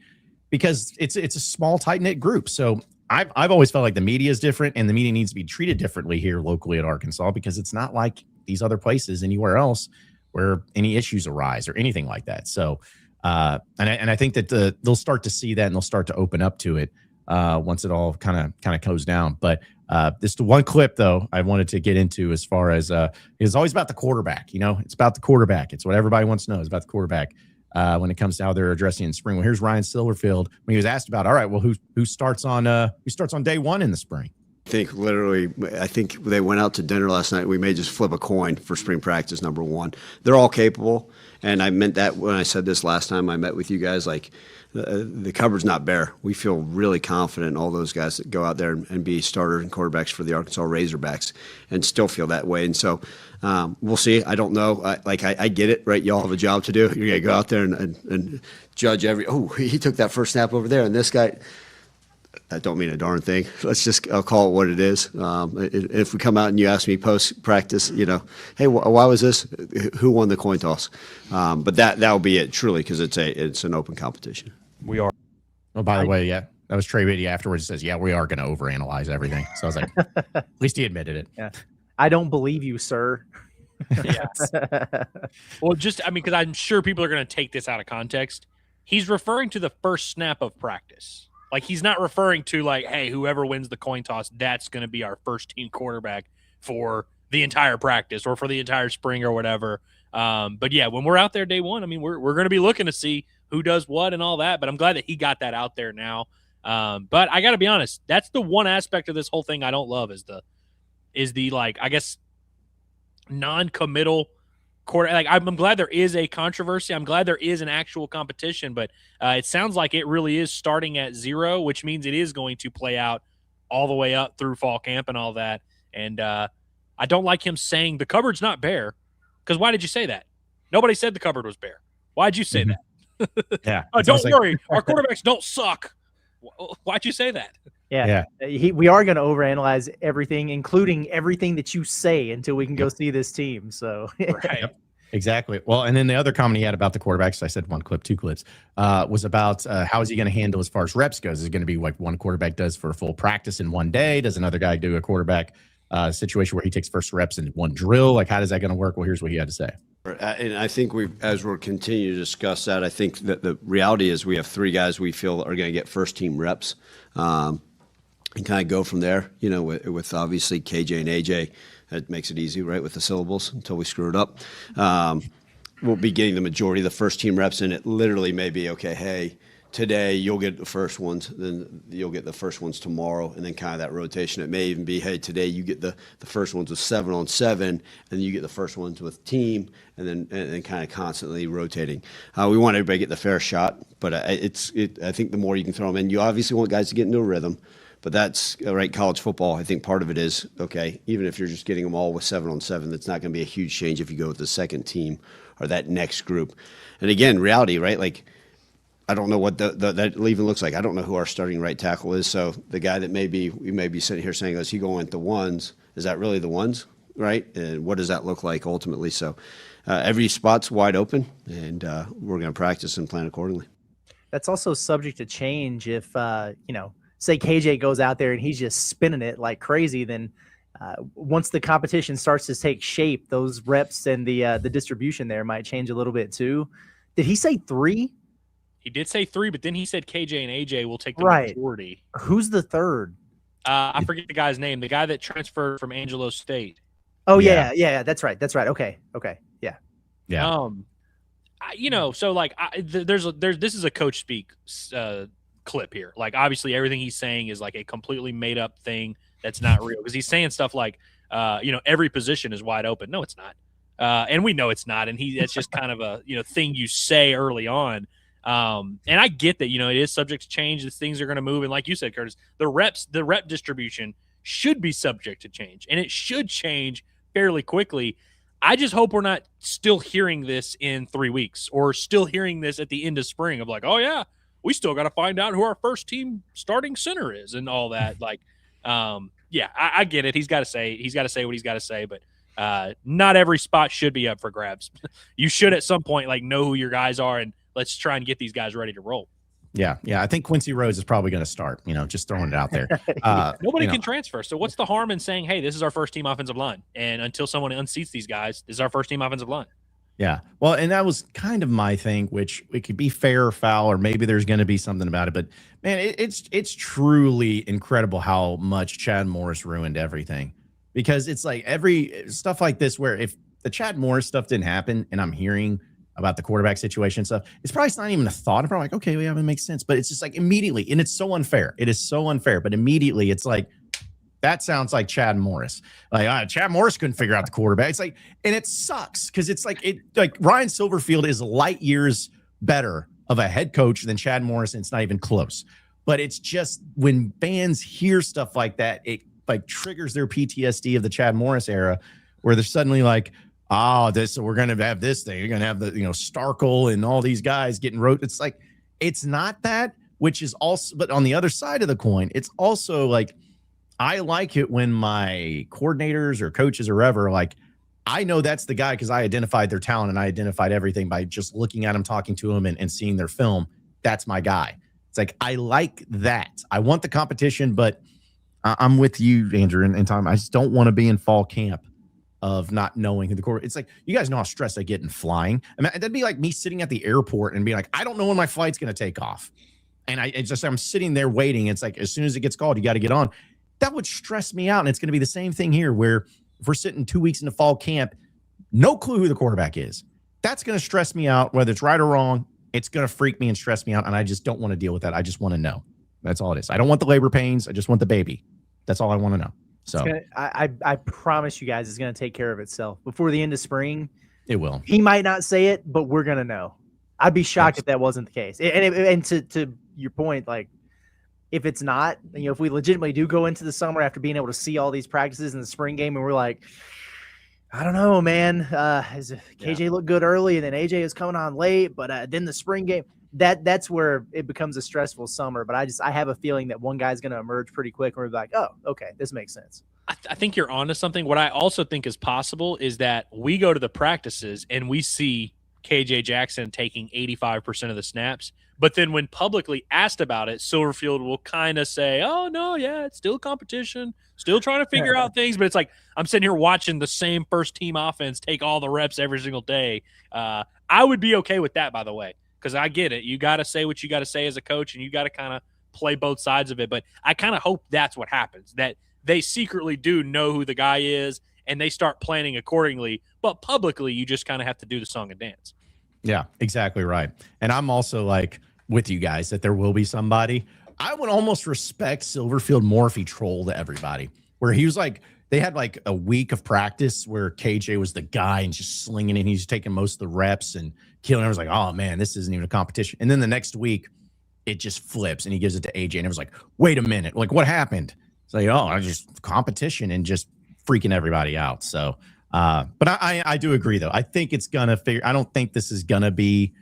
because it's a small, tight knit group. So I've always felt like the media is different, and the media needs to be treated differently here locally at Arkansas, because it's not like these other places anywhere else where any issues arise or anything like that. So, and I think that they'll start to see that, and they'll start to open up to it once it all kind of goes down. But this the one clip though I wanted to get into, as far as it's always about the quarterback. It's about the quarterback. It's what everybody wants to know is about the quarterback when it comes to how they're addressing in spring. Well, here's Ryan Silverfield when he was asked about, all right, well, who starts on day one in the spring? I think they went out to dinner last night. We may just flip a coin for spring practice number one. They're all capable, and I meant that when I said this last time I met with you guys. Like, the cupboard's not bare. We feel really confident in all those guys that go out there and be starter and quarterbacks for the Arkansas Razorbacks, and still feel that way. And so we'll see. I don't know. I get it, right? Y'all have a job to do. You're going to go out there and judge he took that first snap over there, and this guy – I don't mean a darn thing. I'll call it what it is. If we come out and you ask me post practice, hey, why was this? Who won the coin toss? But that will be it, truly, because it's an open competition. We are. Oh, by the way, yeah, that was Trey Biddy afterwards. Says, yeah, we are going to overanalyze everything. So I was like, at least he admitted it. Yeah. I don't believe you, sir. Yes. Well, because I'm sure people are going to take this out of context. He's referring to the first snap of practice. Like, he's not referring to like, hey, whoever wins the coin toss, that's going to be our first team quarterback for the entire practice or for the entire spring or whatever. But yeah, when we're out there day one, I mean, we're going to be looking to see who does what and all that. But I'm glad that he got that out there now. But I got to be honest, that's the one aspect of this whole thing I don't love is the like, I guess, non-committal quarter. Like, I'm glad there is a controversy. I'm glad there is an actual competition, but it sounds like it really is starting at 0, which means it is going to play out all the way up through fall camp and all that. And I don't like him saying the cupboard's not bare, because why did you say that? Nobody said the cupboard was bare. Why'd you say that? Yeah. Don't worry. Our quarterbacks don't suck. Why'd you say that? Yeah. We are going to overanalyze everything, including everything that you say, until we can go see this team. So, Right. Yep. Exactly. Well, and then the other comment he had about the quarterbacks, I said 1 clip, 2 clips, was about how is he going to handle as far as reps goes? Is it going to be like one quarterback does for a full practice in one day? Does another guy do a quarterback situation where he takes first reps in one drill? Like, how does that going to work? Well, here's what he had to say. And I think as we're continuing to discuss that, I think that the reality is we have 3 guys we feel are going to get first team reps, and kind of go from there. You know, with obviously KJ and AJ, that makes it easy, right? With the syllables until we screw it up. We'll be getting the majority of the first team reps, and it literally may be, okay, hey, today you'll get the first ones, then you'll get the first ones tomorrow, and then kind of that rotation. It may even be, hey, today you get the first ones with 7-on-7, and then you get the first ones with team, and then kind of constantly rotating. We want everybody to get the fair shot, but I think the more you can throw them in, you obviously want guys to get into a rhythm. But that's right. College football, I think part of it is, okay, even if you're just getting them all with 7-on-7, that's not going to be a huge change if you go with the second team or that next group. And again, reality, right? Like, I don't know what that even looks like. I don't know who our starting right tackle is. So the guy that we may be sitting here saying, is he going with the ones? Is that really the ones, right? And what does that look like ultimately? So every spot's wide open, and we're going to practice and plan accordingly. that's also subject to change if, say KJ goes out there and he's just spinning it like crazy, then once the competition starts to take shape, those reps and the distribution there might change a little bit too. Did he say 3? He did say 3, but then he said KJ and AJ will take the Right. majority. Who's the third? I forget the guy's name. The guy that transferred from Angelo State. Oh Yeah. yeah, that's right. Okay, yeah. Yeah. So like, this is a coach speak clip here. Like, obviously everything he's saying is like a completely made up thing that's not real, because he's saying stuff like, every position is wide open. No, it's not. And we know it's not. And that's just kind of a, thing you say early on. And I get that, it is subject to change. These things are going to move. And like you said, Curtis, the rep distribution should be subject to change, and it should change fairly quickly. I just hope we're not still hearing this in 3 weeks, or still hearing this at the end of spring of like, oh yeah, we still got to find out who our first team starting center is and all that. Like, I get it. He's got to say what he's got to say, but not every spot should be up for grabs. You should at some point know who your guys are, and let's try and get these guys ready to roll. Yeah. I think Quincy Rose is probably going to start, just throwing it out there. Nobody can transfer. So what's the harm in saying, hey, this is our first team offensive line, and until someone unseats these guys, this is our first team offensive line? Yeah. Well, and that was kind of my thing, which it could be fair or foul, or maybe there's going to be something about it. But man, it's truly incredible how much Chad Morris ruined everything, because it's like every stuff like this, where if the Chad Morris stuff didn't happen and I'm hearing about the quarterback situation stuff, it's probably not even a thought. I'm probably like, okay, it makes sense. But it's just like immediately, and it's so unfair. It is so unfair. But immediately it's like, that sounds like Chad Morris. Like, Chad Morris couldn't figure out the quarterback. It's like, and it sucks, because it's like Ryan Silverfield is light years better of a head coach than Chad Morris, and it's not even close. But it's just when fans hear stuff like that, it triggers their PTSD of the Chad Morris era, where they're suddenly like, we're going to have this thing. You're going to have the, Starkle and all these guys getting It's like, it's not that, which is also, but on the other side of the coin, it's also like, I like it when my coordinators or coaches or whoever, I know that's the guy because I identified their talent and I identified everything by just looking at them, talking to them, and seeing their film. That's my guy. It's like, I like that. I want the competition, but I'm with you, Andrew, and Tom. I just don't want to be in fall camp of not knowing who the quarterback. It's like, you guys know how stressed I get in flying. I mean, that'd be like me sitting at the airport and being like, I don't know when my flight's going to take off. And I'm sitting there waiting. It's like, as soon as it gets called, you got to get on. That would stress me out. And it's going to be the same thing here, where if we're sitting 2 weeks into fall camp, no clue who the quarterback is. That's going to stress me out, whether it's right or wrong. It's going to freak me and stress me out, and I just don't want to deal with that. I just want to know. That's all it is. I don't want the labor pains. I just want the baby. That's all I want to know. So I promise you guys it's going to take care of itself before the end of spring. It will. He might not say it, but we're going to know. I'd be shocked if that wasn't the case. And to your point, like, if it's not, if we legitimately do go into the summer after being able to see all these practices in the spring game, and we're like, I don't know, man. KJ looked good early, and then AJ is coming on late, but then the spring game, that's where it becomes a stressful summer. But I have a feeling that one guy's going to emerge pretty quick, and we're like, oh, okay, this makes sense. I think you're onto something. What I also think is possible is that we go to the practices and we see KJ Jackson taking 85% of the snaps. But then when publicly asked about it, Silverfield will kind of say, oh, no, yeah, it's still competition, still trying to figure out things. But it's like I'm sitting here watching the same first-team offense take all the reps every single day. I would be okay with that, by the way, because I get it. You got to say what you got to say as a coach, and you got to kind of play both sides of it. But I kind of hope that's what happens, that they secretly do know who the guy is, and they start planning accordingly. But publicly, you just kind of have to do the song and dance. Yeah, exactly right. And I'm also like with you guys that there will be somebody. I would almost respect Silverfield more if he trolled everybody, where he was like, they had like a week of practice where KJ was the guy and just slinging it. He's taking most of the reps and killing. I was like, oh man, this isn't even a competition. And then the next week it just flips and he gives it to AJ. And it was like, wait a minute, like what happened? It's like, oh, I just competition and just freaking everybody out. So, but I do agree though. I think it's gonna figure. I don't think this is gonna be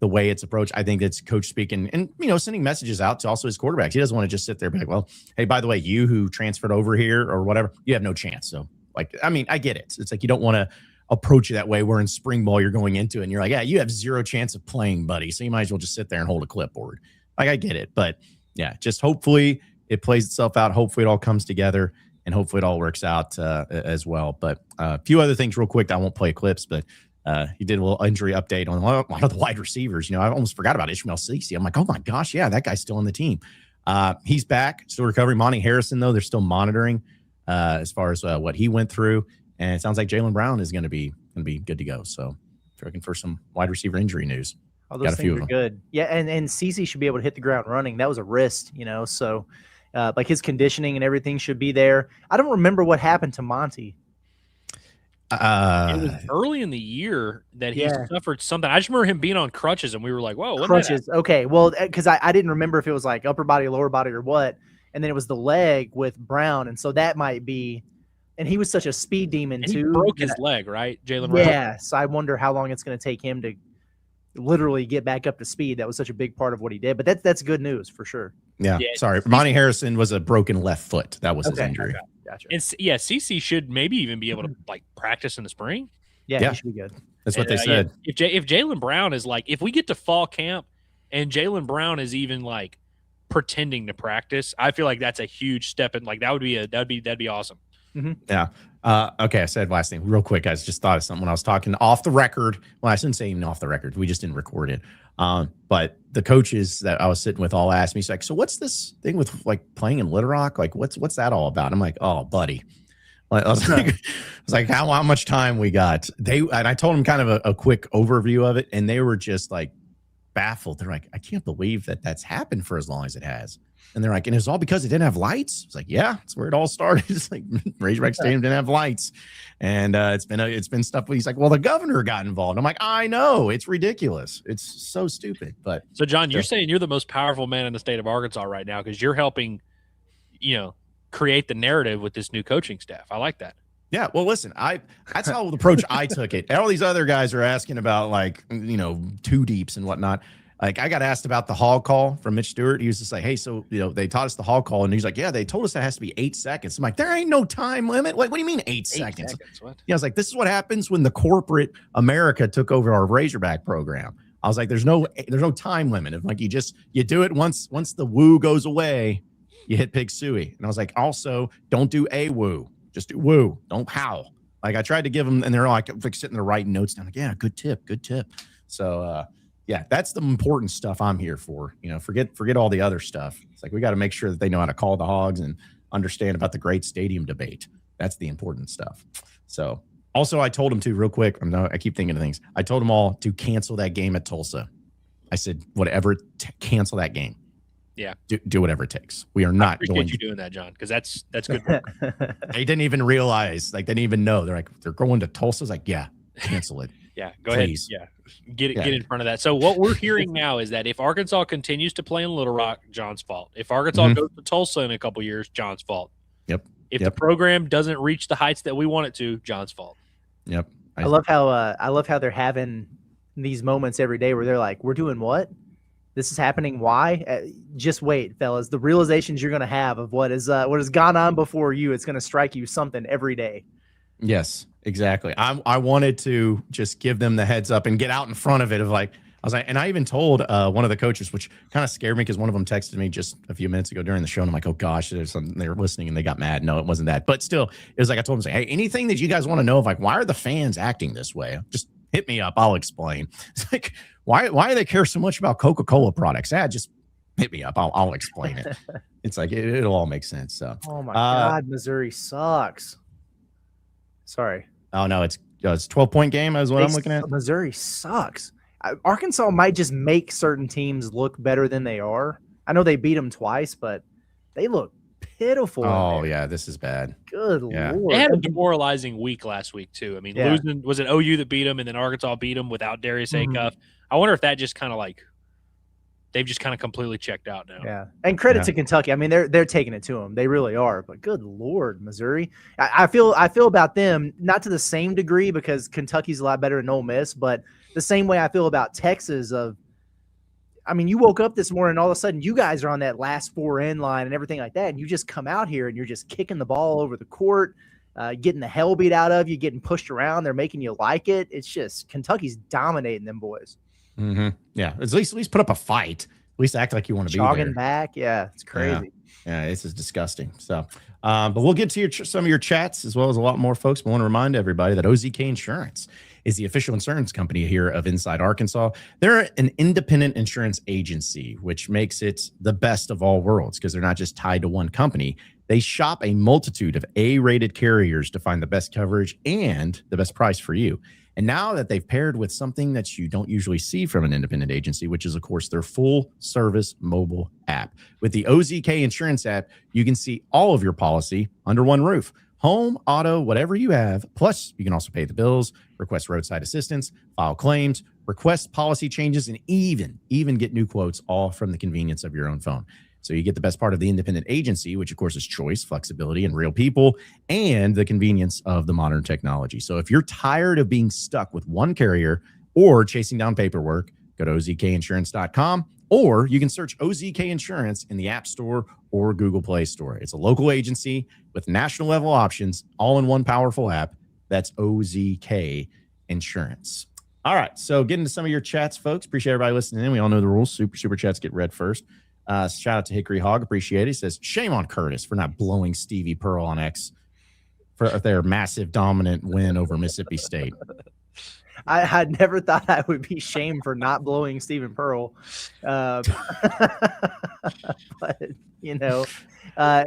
the way it's approached. I think it's coach speaking and sending messages out to also his quarterbacks. He doesn't want to just sit there and be like, well, hey, by the way, you who transferred over here or whatever, you have no chance. So like, I mean, I get it. It's like you don't want to approach it that way. Where in spring ball you're going into it and you're like, yeah, you have zero chance of playing, buddy. So you might as well just sit there and hold a clipboard. Like I get it, but yeah, just hopefully it plays itself out. Hopefully it all comes together and hopefully it all works out as well. But a few other things real quick. I won't play clips, but he did a little injury update on a lot of the wide receivers. I almost forgot about Ishmael Cece. I'm like, oh my gosh, yeah, that guy's still on the team. He's back, still recovering. Monty Harrison, though, they're still monitoring as far as what he went through. And it sounds like Jaylen Brown is going to be good to go. So if you're looking for some wide receiver injury news, all those things are good. Yeah, and Cece should be able to hit the ground running. That was a wrist, so like his conditioning and everything should be there. I don't remember what happened to Monty. It was early in the year that he suffered something. I just remember him being on crutches, and we were like, whoa, crutches. Okay, well, because I didn't remember if it was like upper body, lower body, or what. And then it was the leg with Brown, and so that might be. And he was such a speed demon, too. He broke his leg, right, Jaylen Brown? Yeah, so I wonder how long it's going to take him to literally get back up to speed. That was such a big part of what he did. But that's good news for sure. Yeah, sorry. Monty Harrison was a broken left foot. That was his injury. Gotcha. And CC should maybe even be able to like practice in the spring. Yeah, he should be good. That's what they said. If Jaylen Brown is like, if we get to fall camp and Jaylen Brown is even like pretending to practice, I feel like that's a huge step in. Like that'd be awesome. Mm-hmm. Yeah. Okay. I said last thing real quick. I just thought of something when I was talking off the record. Well, I shouldn't say even off the record. We just didn't record it. But the coaches that I was sitting with all asked me, he's like, so what's this thing with like playing in Little Rock? Like, what's that all about? I'm like, oh, buddy. I was like, how much time we got? And I told them kind of a quick overview of it, and they were just like baffled. They're like, I can't believe that's happened for as long as it has. And they're like, and it's all because it didn't have lights. It's like, yeah, that's where it all started. It's like Razorback Stadium didn't have lights, and it's been stuff. He's like, well, the governor got involved. I'm like, I know, it's ridiculous. It's so stupid. But so, John, you're saying you're the most powerful man in the state of Arkansas right now because you're helping, create the narrative with this new coaching staff. I like that. Yeah, well, listen, that's how the approach I took it. All these other guys are asking about like two deeps and whatnot. Like I got asked about the hall call from Mitch Stewart. He was just like, hey, so, they taught us the hall call. And he's like, yeah, they told us that has to be 8 seconds. I'm like, there ain't no time limit. Like, what do you mean 8 seconds? What? Yeah, I was like, this is what happens when the corporate America took over our Razorback program. I was like, there's no time limit. If like you do it once the woo goes away, you hit Pig Suey. And I was like, also, don't do a woo. Just do woo. Don't howl. Like I tried to give them, and they're like sitting there writing notes down. Like, yeah, good tip. So, yeah, that's the important stuff I'm here for. Forget all the other stuff. It's like we got to make sure that they know how to call the hogs and understand about the great stadium debate. That's the important stuff. So also I told them to real quick. I keep thinking of things. I told them all to cancel that game at Tulsa. I said, whatever, cancel that game. Yeah. Do whatever it takes. We are not going going to doing that, John, because that's good work. They didn't even realize, like, they didn't even know. They're like, they're going to Tulsa. I was like, yeah, cancel it. Yeah, go Please. ahead. Yeah, get in front of that. So what we're hearing now is that if Arkansas continues to play in Little Rock, John's fault. If Arkansas goes to Tulsa in a couple years, John's fault. Yep. If the program doesn't reach the heights that we want it to, John's fault. Yep. I love how they're having these moments every day where they're like, we're doing what? This is happening. Why? Just wait, fellas. The realizations you're going to have of what has gone on before you, it's going to strike you something every day. Yes, exactly. I wanted to just give them the heads up and get out in front of it. I was like, and I even told one of the coaches, which kind of scared me because one of them texted me just a few minutes ago during the show. And I'm like, oh gosh, there's something, they were listening and they got mad. No, it wasn't that. But still, it was like, I told them, hey, anything that you guys want to know of, like, why are the fans acting this way? Just hit me up. I'll explain. It's like, why do they care so much about Coca-Cola products? Just hit me up. I'll explain it. It's like, it'll all make sense. So, oh my God, Missouri sucks. Sorry. Oh no, it's 12-point game is what I'm looking at. Missouri sucks. Arkansas might just make certain teams look better than they are. I know they beat them twice, but they look pitiful. Oh yeah, this is bad. Good Lord. They had a demoralizing week last week too. I mean, losing, was it OU that beat them, and then Arkansas beat them without Darius Acuff? I wonder if that just kind of like they've just kind of completely checked out now. Yeah, and credit to Kentucky. I mean, they're taking it to them. They really are. But good Lord, Missouri. I feel about them not to the same degree because Kentucky's a lot better than Ole Miss, but the same way I feel about Texas. I mean, you woke up this morning and all of a sudden you guys are on that last 4 end line and everything like that, and you just come out here and you're just kicking the ball over the court, getting the hell beat out of you, getting pushed around. They're making you like it. It's just Kentucky's dominating them boys. Mm-hmm. Yeah, at least put up a fight. At least act like you want to be there. Jogging back, yeah, it's crazy. Yeah, this is disgusting. So, but we'll get to some of your chats as well as a lot more, folks. I want to remind everybody that OZK Insurance is the official insurance company here of Inside Arkansas. They're an independent insurance agency, which makes it the best of all worlds because they're not just tied to one company. They shop a multitude of A-rated carriers to find the best coverage and the best price for you. And now that they've paired with something that you don't usually see from an independent agency, which is, of course, their full-service mobile app. With the OZK Insurance app, you can see all of your policy under one roof. Home, auto, whatever you have. Plus, you can also pay the bills, request roadside assistance, file claims, request policy changes, and even get new quotes, all from the convenience of your own phone. So you get the best part of the independent agency, which of course is choice, flexibility, and real people, and the convenience of the modern technology. So if you're tired of being stuck with one carrier or chasing down paperwork, go to ozkinsurance.com, or you can search OZK Insurance in the App Store or Google Play Store. It's a local agency with national level options, all in one powerful app. That's OZK Insurance. All right, so get into some of your chats, folks. Appreciate everybody listening in. We all know the rules. Super chats get read first. Shout out to Hickory Hog. Appreciate it. He says, shame on Curtis for not blowing Stevie Pearl on X for their massive dominant win over Mississippi State. I had never thought I would be shamed for not blowing Stephen Pearl. But,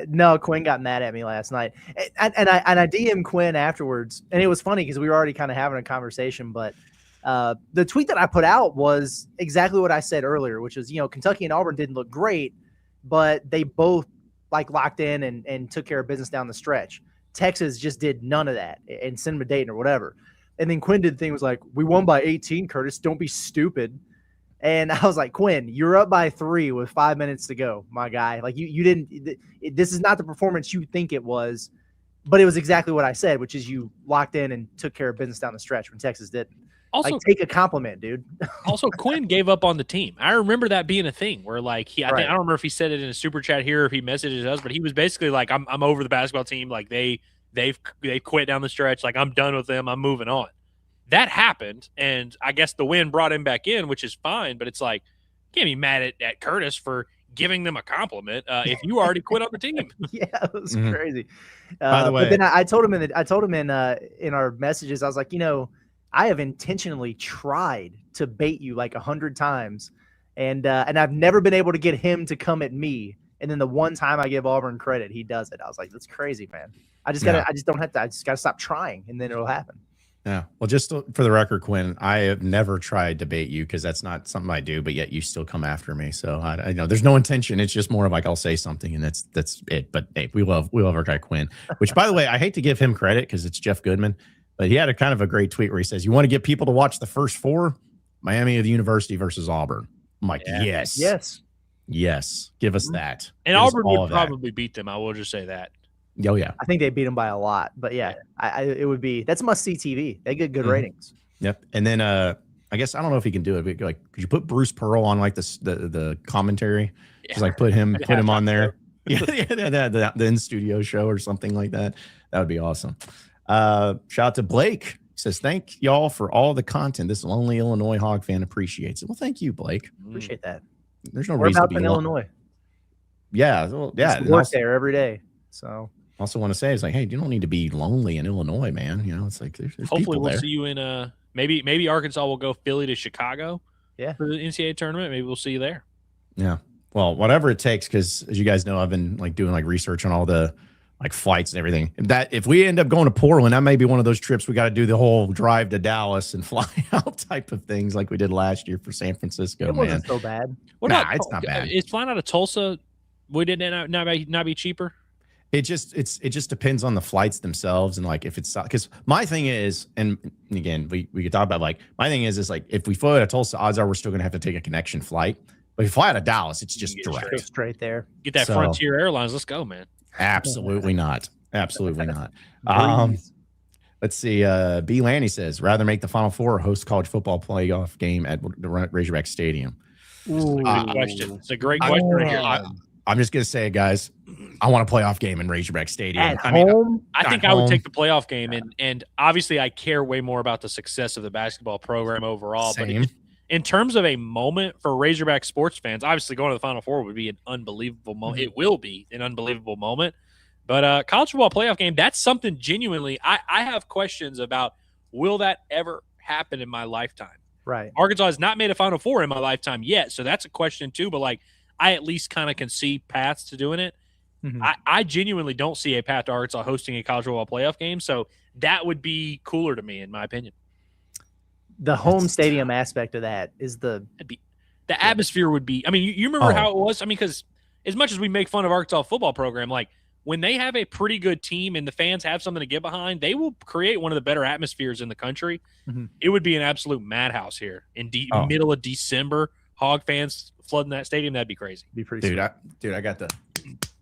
no, Quinn got mad at me last night. And I DM'd Quinn afterwards. And it was funny because we were already kind of having a conversation. But the tweet that I put out was exactly what I said earlier, which is, Kentucky and Auburn didn't look great, but they both locked in and took care of business down the stretch. Texas just did none of that and sent them to Dayton or whatever. And then Quinn did the thing was like, we won by 18, Curtis. Don't be stupid. And I was like, Quinn, you're up by 3 with 5 minutes to go, my guy. You didn't – this is not the performance you think it was, but it was exactly what I said, which is you locked in and took care of business down the stretch when Texas didn't. Also, take a compliment, dude. Also, Quinn gave up on the team. I remember that being a thing where, I don't remember if he said it in a super chat here or if he messaged us, but he was basically like, I'm over the basketball team. They've quit down the stretch. I'm done with them. I'm moving on. That happened, and I guess the win brought him back in, which is fine. But it's can't be mad at Curtis for giving them a compliment if you already quit on the team. Yeah, it was crazy. By the way, but then I told him in our messages, I was like, I have intentionally tried to bait you 100 times, and I've never been able to get him to come at me. And then the one time I give Auburn credit, he does it. I was like, that's crazy, man. I just don't have to. I just gotta stop trying, and then it'll happen. Yeah. Well, just for the record, Quinn, I have never tried to bait you because that's not something I do, but yet you still come after me. So I know there's no intention. It's just more of like I'll say something and that's it. But hey, we love our guy Quinn, which by the way, I hate to give him credit because it's Jeff Goodman, but he had a kind of a great tweet where he says, "You want to get people to watch the first 4? Miami of the University versus Auburn." I'm like, yes. Give us that. And Give us Auburn all would of that. probably beat them. I will just say that. Oh yeah. I think they beat them by a lot, but it would be that's must see TV. They get good ratings. Yep. And then I guess I don't know if he can do it, but like could you put Bruce Pearl on like the commentary? Just like put him on there. The in studio show or something like that. That would be awesome. Shout out to Blake. He says, "Thank y'all for all the content. This lonely Illinois Hog fan appreciates it." Well, thank you, Blake. Appreciate that. There's no We're reason to about be in Illinois. Yeah. Well, yeah. Just work there every day. So also want to say is like, hey, you don't need to be lonely in Illinois, man. You know, it's like there's hopefully people we'll there. see you in maybe Arkansas will go Philly to Chicago. Yeah. For the NCAA tournament. Maybe we'll see you there. Yeah. Well, whatever it takes, because as you guys know, I've been like doing like research on all the like flights and everything. If we end up going to Portland, that may be one of those trips we got to do the whole drive to Dallas and fly out type of things like we did last year for San Francisco. it wasn't so bad. What Nah, about it's not bad. Is flying out of Tulsa? Would it not be cheaper? It just depends on the flights themselves and like if it's because my thing is, and again we could talk about like my thing is like if we fly out of Tulsa, odds are we're still gonna have to take a connection flight. But if you fly out of Dallas, it's just direct. Go straight there. Get that Frontier Airlines. Let's go, man. Absolutely not. Absolutely not. Let's see. B. Lanny says, rather make the Final Four or host college football playoff game at the Razorback Stadium. Good question. It's a great question right here. I'm just going to say it, guys. I want a playoff game in Razorback Stadium. At home? I think I would take the playoff game. And obviously, I care way more about the success of the basketball program overall. Same. But in terms of a moment for Razorback sports fans, obviously going to the Final Four would be an unbelievable moment. It will be an unbelievable moment. But college football playoff game, that's something genuinely I have questions about. Will that ever happen in my lifetime? Right. Arkansas has not made a Final Four in my lifetime yet, so that's a question too. But like, I at least kind of can see paths to doing it. Mm-hmm. I genuinely don't see a path to Arkansas hosting a college football playoff game, so that would be cooler to me, in my opinion. The home stadium aspect of that is the atmosphere would be. I mean, you remember how it was? I mean, because as much as we make fun of Arkansas football program, like when they have a pretty good team and the fans have something to get behind, they will create one of the better atmospheres in the country. Mm-hmm. It would be an absolute madhouse here in middle of December. Hog fans flooding that stadium, that'd be crazy. Be pretty dude.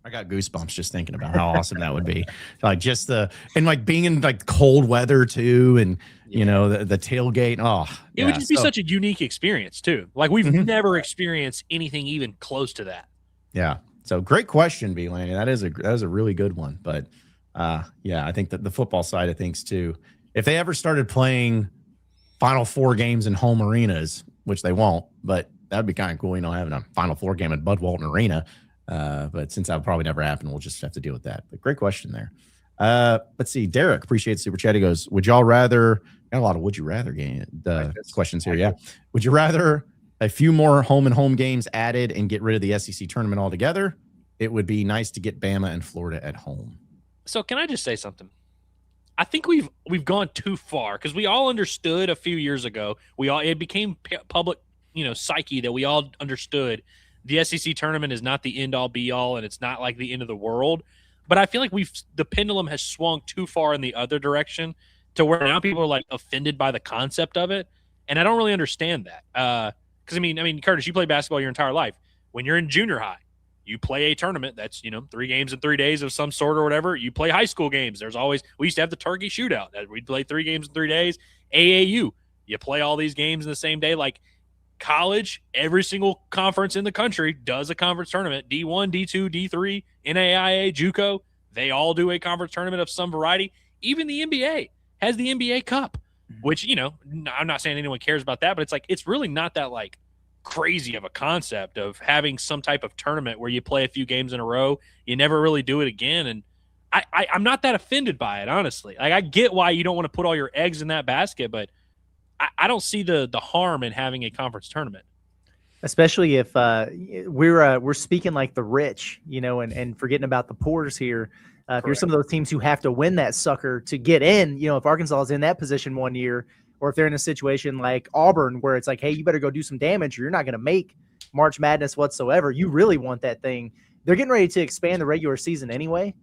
I got goosebumps just thinking about how awesome that would be. Like just and like being in like cold weather too, and you know the tailgate. Oh, it would just be such a unique experience too. Like we've never experienced anything even close to that. Yeah. So great question, B. Lanny. That is a really good one. But yeah, I think that the football side of things too. If they ever started playing Final Four games in home arenas, which they won't, but that'd be kind of cool, you know, having a Final Four game at Bud Walton Arena. But since that would probably never happen, we'll just have to deal with that. But great question there. Let's see. Derek, appreciate the super chat. He goes, would y'all rather, got a lot of would you rather questions here. Yeah. Would you rather a few more home and home games added and get rid of the SEC tournament altogether? It would be nice to get Bama and Florida at home. So can I just say something? I think we've gone too far because we all understood a few years ago. It became public, psyche that we all understood the SEC tournament is not the end all be all, and it's not like the end of the world. But I feel like the pendulum has swung too far in the other direction to where now people are like offended by the concept of it, and I don't really understand that. Because I mean, Curtis, you played basketball your entire life. When you're in junior high, you play a tournament that's 3 games in 3 days of some sort or whatever. You play high school games. We used to have the turkey shootout. We'd play 3 games in 3 days. AAU, you play all these games in the same day. Like college, every single conference in the country does a conference tournament. D1, D2, D3, NAIA, JUCO, they all do a conference tournament of some variety. Even the NBA has the NBA Cup, which, I'm not saying anyone cares about that, but it's like it's really not that like crazy of a concept of having some type of tournament where you play a few games in a row, you never really do it again. And I'm not that offended by it, honestly. Like I get why you don't want to put all your eggs in that basket, but I don't see the harm in having a conference tournament. Especially if we're speaking like the rich, and forgetting about the poors here. If you're some of those teams who have to win that sucker to get in, if Arkansas is in that position one year, or if they're in a situation like Auburn where it's like, hey, you better go do some damage or you're not going to make March Madness whatsoever. You really want that thing. They're getting ready to expand the regular season anyway.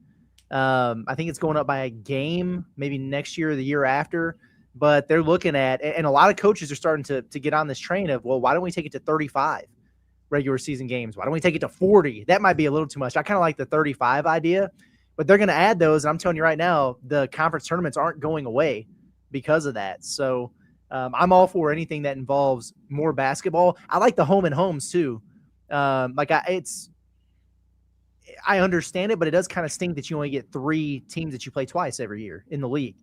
I think it's going up by a game, maybe next year or the year after. But they're looking at, and a lot of coaches are starting to get on this train of, well, why don't we take it to 35 regular season games? Why don't we take it to 40? That might be a little too much. I kind of like the 35 idea, but they're going to add those. And I'm telling you right now, the conference tournaments aren't going away because of that. So I'm all for anything that involves more basketball. I like the home and homes too. I understand it, but it does kind of stink that you only get 3 teams that you play twice every year in the league.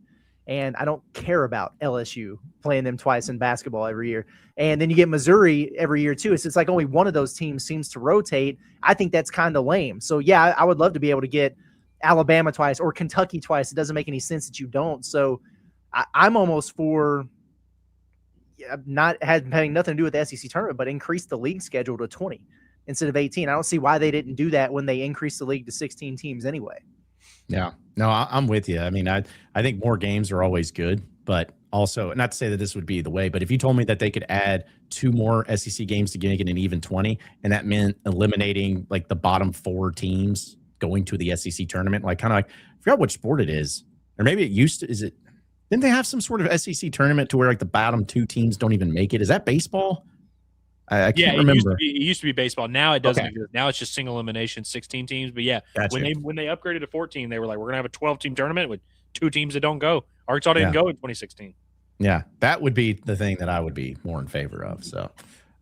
And I don't care about LSU playing them twice in basketball every year. And then you get Missouri every year too. It's like only one of those teams seems to rotate. I think that's kind of lame. So yeah, I would love to be able to get Alabama twice or Kentucky twice. It doesn't make any sense that you don't. So I'm almost for having nothing to do with the SEC tournament, but increase the league schedule to 20 instead of 18. I don't see why they didn't do that when they increased the league to 16 teams anyway. Yeah, no, I'm with you. I mean, I think more games are always good, but also not to say that this would be the way, but if you told me that they could add 2 more SEC games to make it an even 20, and that meant eliminating like the bottom 4 teams going to the SEC tournament, like kind of like, I forgot which sport it is, or maybe it used to, didn't they have some sort of SEC tournament to where like the bottom 2 teams don't even make it? Is that baseball? I can't remember. It used to be baseball. Now it doesn't Okay. exist. Now it's just single elimination, 16 teams. But yeah, Gotcha. when they upgraded to 14, they were like, we're gonna have a 12-team tournament with 2 teams that don't go. Arkansas didn't go in 2016. Yeah, that would be the thing that I would be more in favor of. So,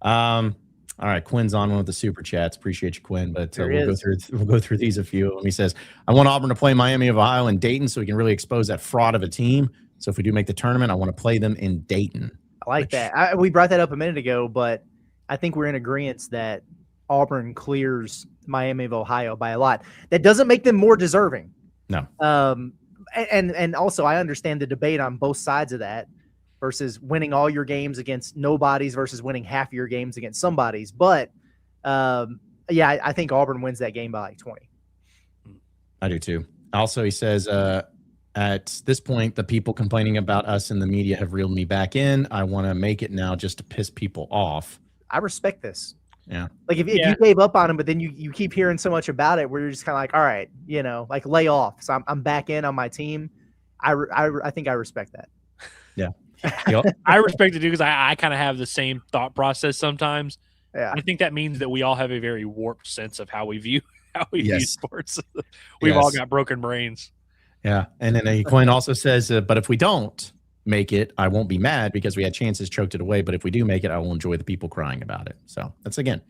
all right, Quinn's on one of the super chats. Appreciate you, Quinn. But we'll go through these a few of them. He says, "I want Auburn to play Miami of Ohio and Dayton so we can really expose that fraud of a team. So if we do make the tournament, I want to play them in Dayton." I like that. We brought that up a minute ago, but I think we're in agreement that Auburn clears Miami of Ohio by a lot. That doesn't make them more deserving. No. And also I understand the debate on both sides of that versus winning all your games against nobodies versus winning half your games against somebodies. But yeah, I think Auburn wins that game by like 20. I do too. Also, he says, at this point, the people complaining about us in the media have reeled me back in. I want to make it now just to piss people off. I respect this. Yeah. Like if you gave up on him, but then you keep hearing so much about it where you're just kind of like, all right, like lay off. So I'm back in on my team. I think I respect that. Yeah. I respect it too because I kind of have the same thought process sometimes. Yeah. I think that means that we all have a very warped sense of how we view sports. We've Yes. all got broken brains. Yeah. And then Quinn also says, but if we don't make it, I won't be mad because we had chances, choked it away. But if we do make it, I will enjoy the people crying about it. So that's, again,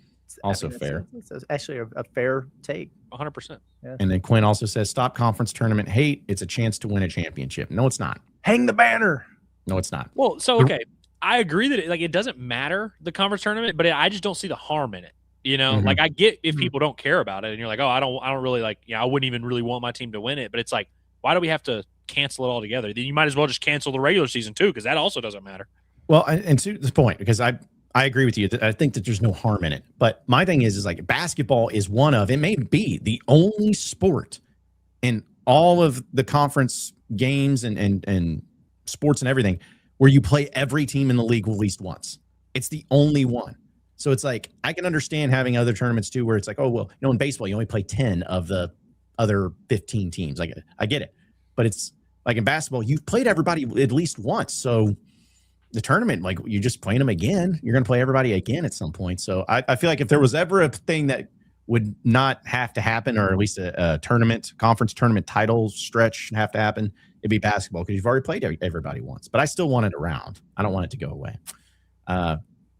also fair. It's actually a fair take. 100%. Yeah. And then Quinn also says, stop conference tournament hate. It's a chance to win a championship. No, it's not. Hang the banner. No, it's not. Well, so, okay. I agree that it doesn't matter, the conference tournament, but I just don't see the harm in it. Mhm. Like I get if people don't care about it and you're like, oh, I don't really like, I wouldn't even really want my team to win it. But it's like, why do we have to cancel it all together? Then you might as well just cancel the regular season too, because that also doesn't matter. Well, and to this point, because I agree with you. I think that there's no harm in it. But my thing is like basketball is one of, it may be the only sport in all of the conference games and sports and everything where you play every team in the league at least once. It's the only one. So it's like, I can understand having other tournaments too, where it's like, oh, well, in baseball, you only play 10 of the other 15 teams. Like, I get it. But it's like in basketball, you've played everybody at least once. So the tournament, like you're just playing them again. You're going to play everybody again at some point. So I feel like if there was ever a thing that would not have to happen, or at least a conference tournament title stretch have to happen, it'd be basketball because you've already played everybody once. But I still want it around. I don't want it to go away.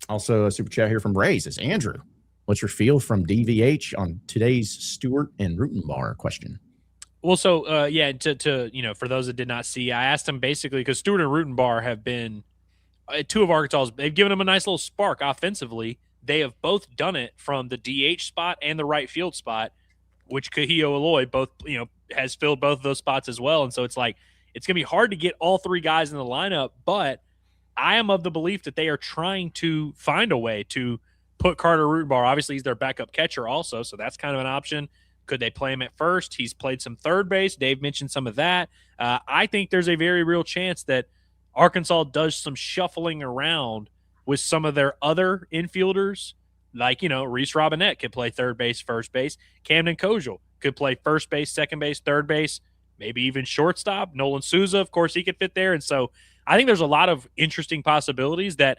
Also, a super chat here from Ray says, Andrew, what's your feel from DVH on today's Stewart and Rutenbar question? Well, so to for those that did not see, I asked him basically because Stewart and Rutenbar have been two of Arkansas's. They've given them a nice little spark offensively. They have both done it from the DH spot and the right field spot, which Kahio Aloy both has filled both of those spots as well. And so it's like it's gonna be hard to get all 3 guys in the lineup, but I am of the belief that they are trying to find a way to put Carter Rutenbar. Obviously, he's their backup catcher also, so that's kind of an option. Could they play him at first? He's played some third base. Dave mentioned some of that. I think there's a very real chance that Arkansas does some shuffling around with some of their other infielders. Like, Reese Robinette could play third base, first base. Camden Kojal could play first base, second base, third base, maybe even shortstop. Nolan Souza, of course, he could fit there. And so I think there's a lot of interesting possibilities that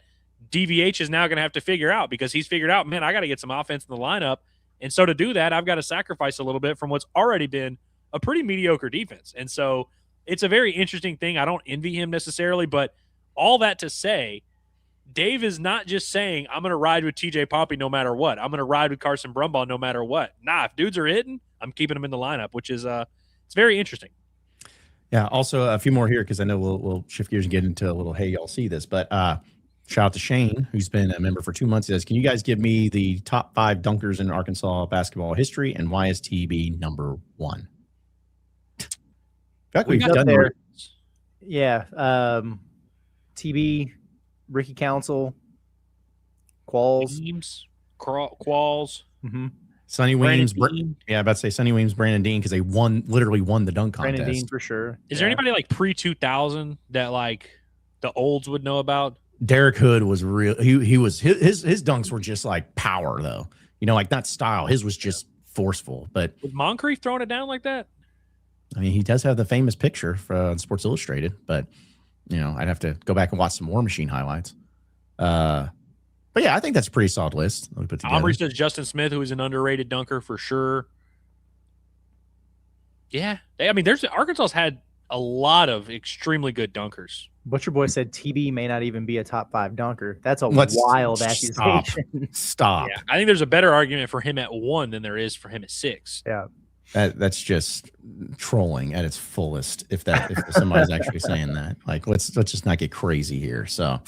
DVH is now going to have to figure out, because he's figured out, man, I got to get some offense in the lineup. And so to do that, I've got to sacrifice a little bit from what's already been a pretty mediocre defense. And so it's a very interesting thing. I don't envy him necessarily, but all that to say, Dave is not just saying, I'm going to ride with TJ Poppy no matter what. I'm going to ride with Carson Brumbaugh no matter what. Nah, if dudes are hitting, I'm keeping them in the lineup, which is it's very interesting. Yeah, also a few more here, because I know we'll shift gears and get into a little, hey, y'all see this, but shout out to Shane, who's been a member for 2 months. He says, can you guys give me the top 5 dunkers in Arkansas basketball history, and why is TB number 1? I feel like we've done there. Yeah. TB, Ricky Council, Qualls. Qualls. Mm-hmm. Sonny Weems. Yeah, about to say Sonny Weems, Brandon Dean, because they literally won the dunk contest. Brandon Dean for sure. Is there anybody like pre-2000 that like the olds would know about? Derek Hood was real. He was his dunks were just like power though. Like not style. His was just forceful. But was Moncrief throwing it down like that? I mean, he does have the famous picture for Sports Illustrated, but I'd have to go back and watch some War Machine highlights. But yeah, I think that's a pretty solid list. Omri says Justin Smith, who is an underrated dunker for sure. Yeah, Arkansas's had a lot of extremely good dunkers. Butcher Boy said TB may not even be a top 5 dunker. That's a wild accusation. Stop. Yeah, I think there's a better argument for him at 1 than there is for him at 6. Yeah. That's just trolling at its fullest. If somebody's actually saying that, like, let's just not get crazy here. So,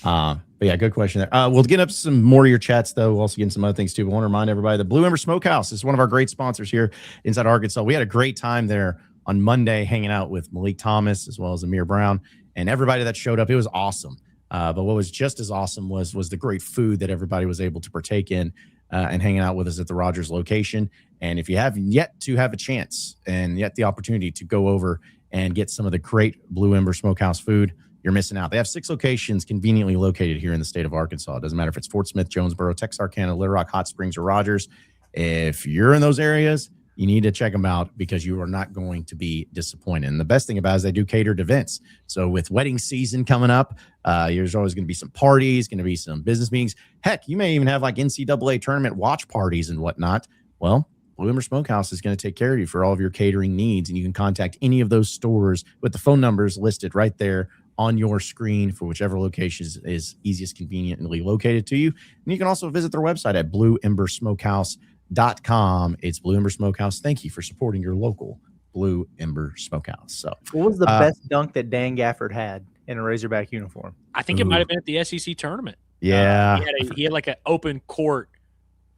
but yeah, good question there. We'll get up some more of your chats though. We'll also get into some other things too. But I want to remind everybody, the Blue Ember Smokehouse is one of our great sponsors here inside Arkansas. We had a great time there on Monday, hanging out with Malik Thomas as well as Amir Brown and everybody that showed up. It was awesome. But what was just as awesome was the great food that everybody was able to partake in. And hanging out with us at the Rogers location. And if you have yet to have a chance and yet the opportunity to go over and get some of the great Blue Ember Smokehouse food, you're missing out. They have 6 locations conveniently located here in the state of Arkansas. It doesn't matter if it's Fort Smith, Jonesboro, Texarkana, Little Rock, Hot Springs, or Rogers. If you're in those areas, you need to check them out because you are not going to be disappointed. And the best thing about it is they do catered events. So with wedding season coming up, there's always going to be some parties, going to be some business meetings. Heck, you may even have like NCAA tournament watch parties and whatnot. Well, Blue Ember Smokehouse is going to take care of you for all of your catering needs. And you can contact any of those stores with the phone numbers listed right there on your screen for whichever location is easiest conveniently located to you. And you can also visit their website at blueembersmokehouse.com. It's Blue Ember Smokehouse. Thank you for supporting your local Blue Ember Smokehouse. So, what was the best dunk that Dan Gafford had in a Razorback uniform? I think it might have been at the SEC tournament. Yeah, he had like an open court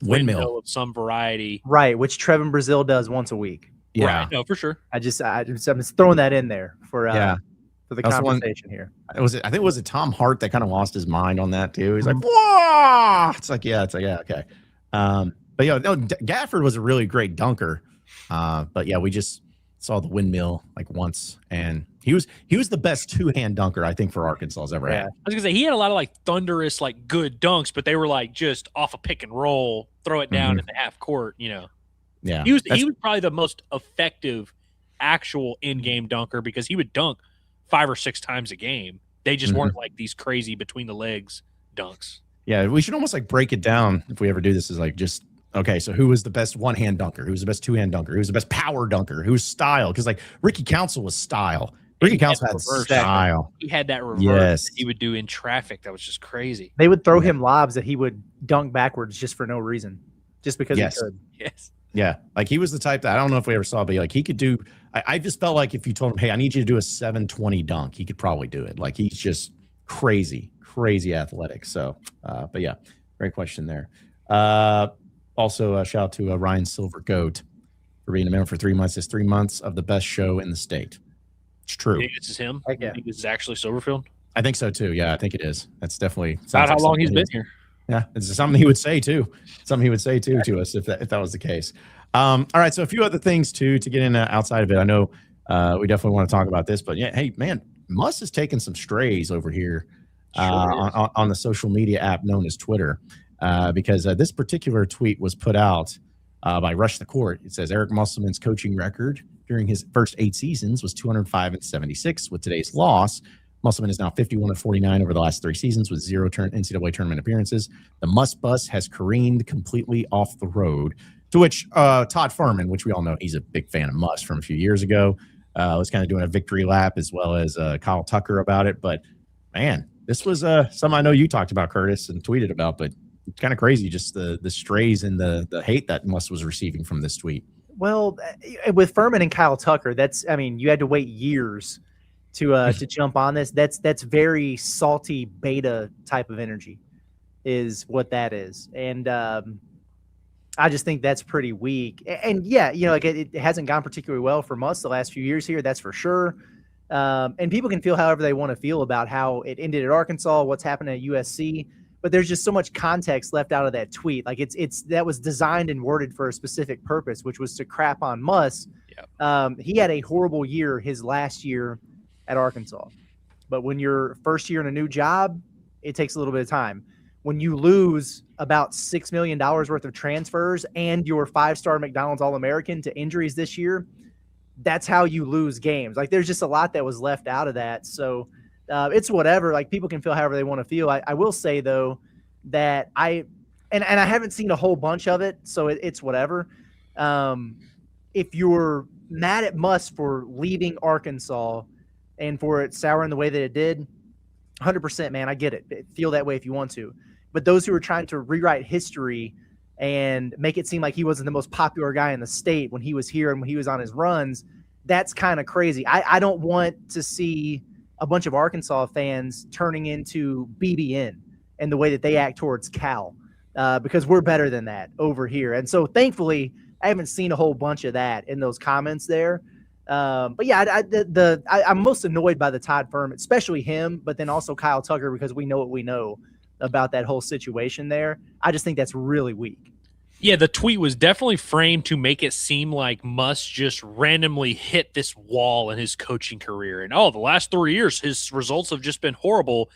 windmill of some variety, right? Which Trevin Brazil does once a week. Yeah, right. No, for sure. I'm just throwing that in there for the conversation here. I think it was Tom Hart that kind of lost his mind on that too. He's like, "Whoa!" It's like, yeah, okay. But yeah, no, Gafford was a really great dunker. But yeah, we just saw the windmill like once, and he was the best 2-hand dunker I think for Arkansas's ever had. I was gonna say he had a lot of like thunderous, like good dunks, but they were like just off a pick and roll, throw it down in the half court. Yeah, he was probably the most effective actual in-game dunker because he would dunk 5 or 6 times a game. They just weren't like these crazy between the legs dunks. Yeah, we should almost like break it down if we ever do this. Is like just okay. So who was the best 1-hand dunker? Who was the best 2-hand dunker? Who was the best power dunker? Who's style? Because like Ricky Council was style. Ricky Council had style. He had that reverse that he would do in traffic. That was just crazy. They would throw him lobs that he would dunk backwards just for no reason, just because he could. Yes. Yeah, like he was the type that I don't know if we ever saw, but like he could do. I just felt like if you told him, "Hey, I need you to do a 720 dunk," he could probably do it. Like he's just crazy athletic. So, but yeah, great question there. Also, shout out to Ryan Silver Goat for being a member for 3 months. It's 3 months of the best show in the state. It's true. You think this is him? You think this is actually Silverfield? I think so too. Yeah, I think it is. That's definitely about how long he's been here. Yeah, it's something he would say too. Something he would say too to us if that was the case. All right, so a few other things too to get in outside of it. I know we definitely want to talk about this, but yeah, hey man, Muss is taking some strays over here on the social media app known as Twitter, because this particular tweet was put out by Rush the Court. It says Eric Musselman's coaching record during his first 8 seasons was 205-76. With today's loss, Musselman is now 51-49 over the last 3 seasons with 0 NCAA tournament appearances. The Muss bus has careened completely off the road. To which Todd Furman, which we all know he's a big fan of Muss from a few years ago, was kind of doing a victory lap, as well as Kyle Tucker about it. But man, this was something I know you talked about, Curtis, and tweeted about, but it's kind of crazy, just the strays and the hate that Muss was receiving from this tweet. Well, with Furman and Kyle Tucker, you had to wait years to jump on this. That's very salty beta type of energy is what that is. And I just think that's pretty weak. And yeah, it hasn't gone particularly well for Muss the last few years here. That's for sure. And people can feel however they want to feel about how it ended at Arkansas, what's happened at USC, but there's just so much context left out of that tweet. Like that was designed and worded for a specific purpose, which was to crap on Muss. Yep. He had a horrible year his last year at Arkansas, but when you're first year in a new job, it takes a little bit of time. When you lose about $6 million worth of transfers and your 5-star McDonald's All-American to injuries this year, that's how you lose games. Like, there's just a lot that was left out of that. So it's whatever. Like, people can feel however they want to feel. I will say, though, that I haven't seen a whole bunch of it, so it's whatever. If you're mad at Muss for leaving Arkansas and for it souring the way that it did, 100%, man, I get it. Feel that way if you want to. But those who are trying to rewrite history and make it seem like he wasn't the most popular guy in the state when he was here and when he was on his runs, that's kind of crazy. I don't want to see a bunch of Arkansas fans turning into BBN and the way that they act towards Cal, because we're better than that over here. And so thankfully, I haven't seen a whole bunch of that in those comments there. But yeah, I'm most annoyed by the Todd Furman, especially him, but then also Kyle Tucker, because we know what we know about that whole situation there. I just think that's really weak. Yeah, the tweet was definitely framed to make it seem like Muss just randomly hit this wall in his coaching career. And, the last 3 years, his results have just been horrible,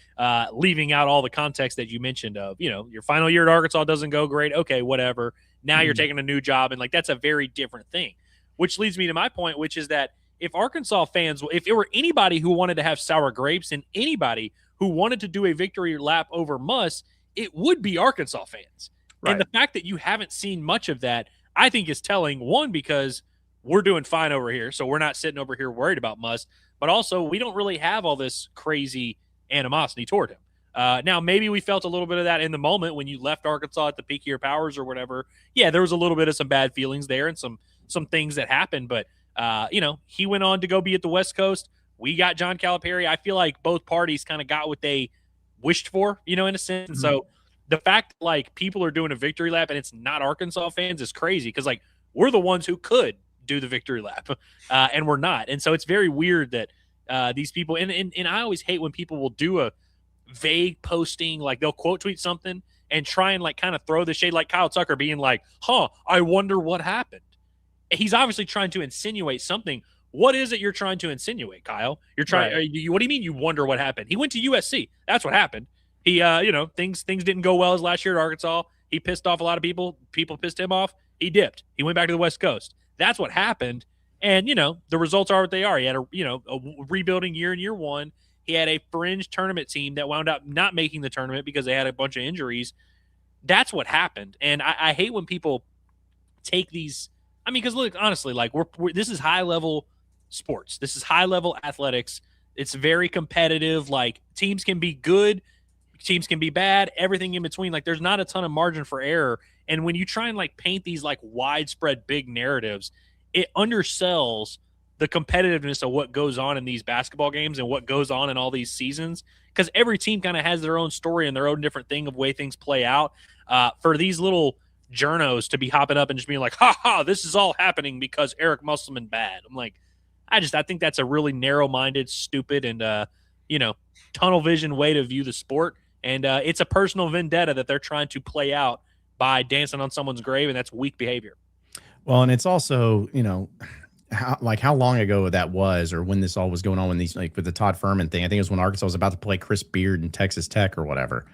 leaving out all the context that you mentioned of, your final year at Arkansas doesn't go great. Okay, whatever. Now you're taking a new job, and, like, that's a very different thing. Which leads me to my point, which is that if Arkansas fans, if it were anybody who wanted to have sour grapes and anybody who wanted to do a victory lap over Muss, it would be Arkansas fans. Right. And the fact that you haven't seen much of that, I think is telling. One, because we're doing fine over here, so we're not sitting over here worried about Muss, but also we don't really have all this crazy animosity toward him. Now, maybe we felt a little bit of that in the moment when you left Arkansas at the peak of your powers or whatever. Yeah, there was a little bit of some bad feelings there and some things that happened, but he went on to go be at the West Coast. We got John Calipari. I feel like both parties kind of got what they wished for, in a sense. And so the fact that, like, people are doing a victory lap and it's not Arkansas fans is crazy, because, like, we're the ones who could do the victory lap and we're not. And so it's very weird that these people, and I always hate when people will do a vague posting, like they'll quote tweet something and try and, like, kind of throw the shade, like Kyle Tucker being like, I wonder what happened. He's obviously trying to insinuate something. What is it you're trying to insinuate, Kyle? You're trying. Right. What do you mean you wonder what happened? He went to USC. That's what happened. He, things didn't go well his last year at Arkansas. He pissed off a lot of people. People pissed him off. He dipped. He went back to the West Coast. That's what happened. And, the results are what they are. He had a rebuilding year in year one. He had a fringe tournament team that wound up not making the tournament because they had a bunch of injuries. That's what happened. And I hate when people take these. I mean, because look, honestly, like this is high level sports. This is high level athletics. It's very competitive. Like, teams can be good, teams can be bad, everything in between. Like, there's not a ton of margin for error. And when you try and, like, paint these, like, widespread big narratives, it undersells the competitiveness of what goes on in these basketball games and what goes on in all these seasons, because every team kind of has their own story and their own different thing of way things play out. For these little journos to be hopping up and just being like, this is all happening because Eric Musselman bad. I'm like, I think that's a really narrow-minded, stupid, and tunnel vision way to view the sport. And it's a personal vendetta that they're trying to play out by dancing on someone's grave, and that's weak behavior. Well, and it's also, how long ago that was, or when this all was going on, when these, like with the Todd Furman thing, I think it was when Arkansas was about to play Chris Beard in Texas Tech or whatever.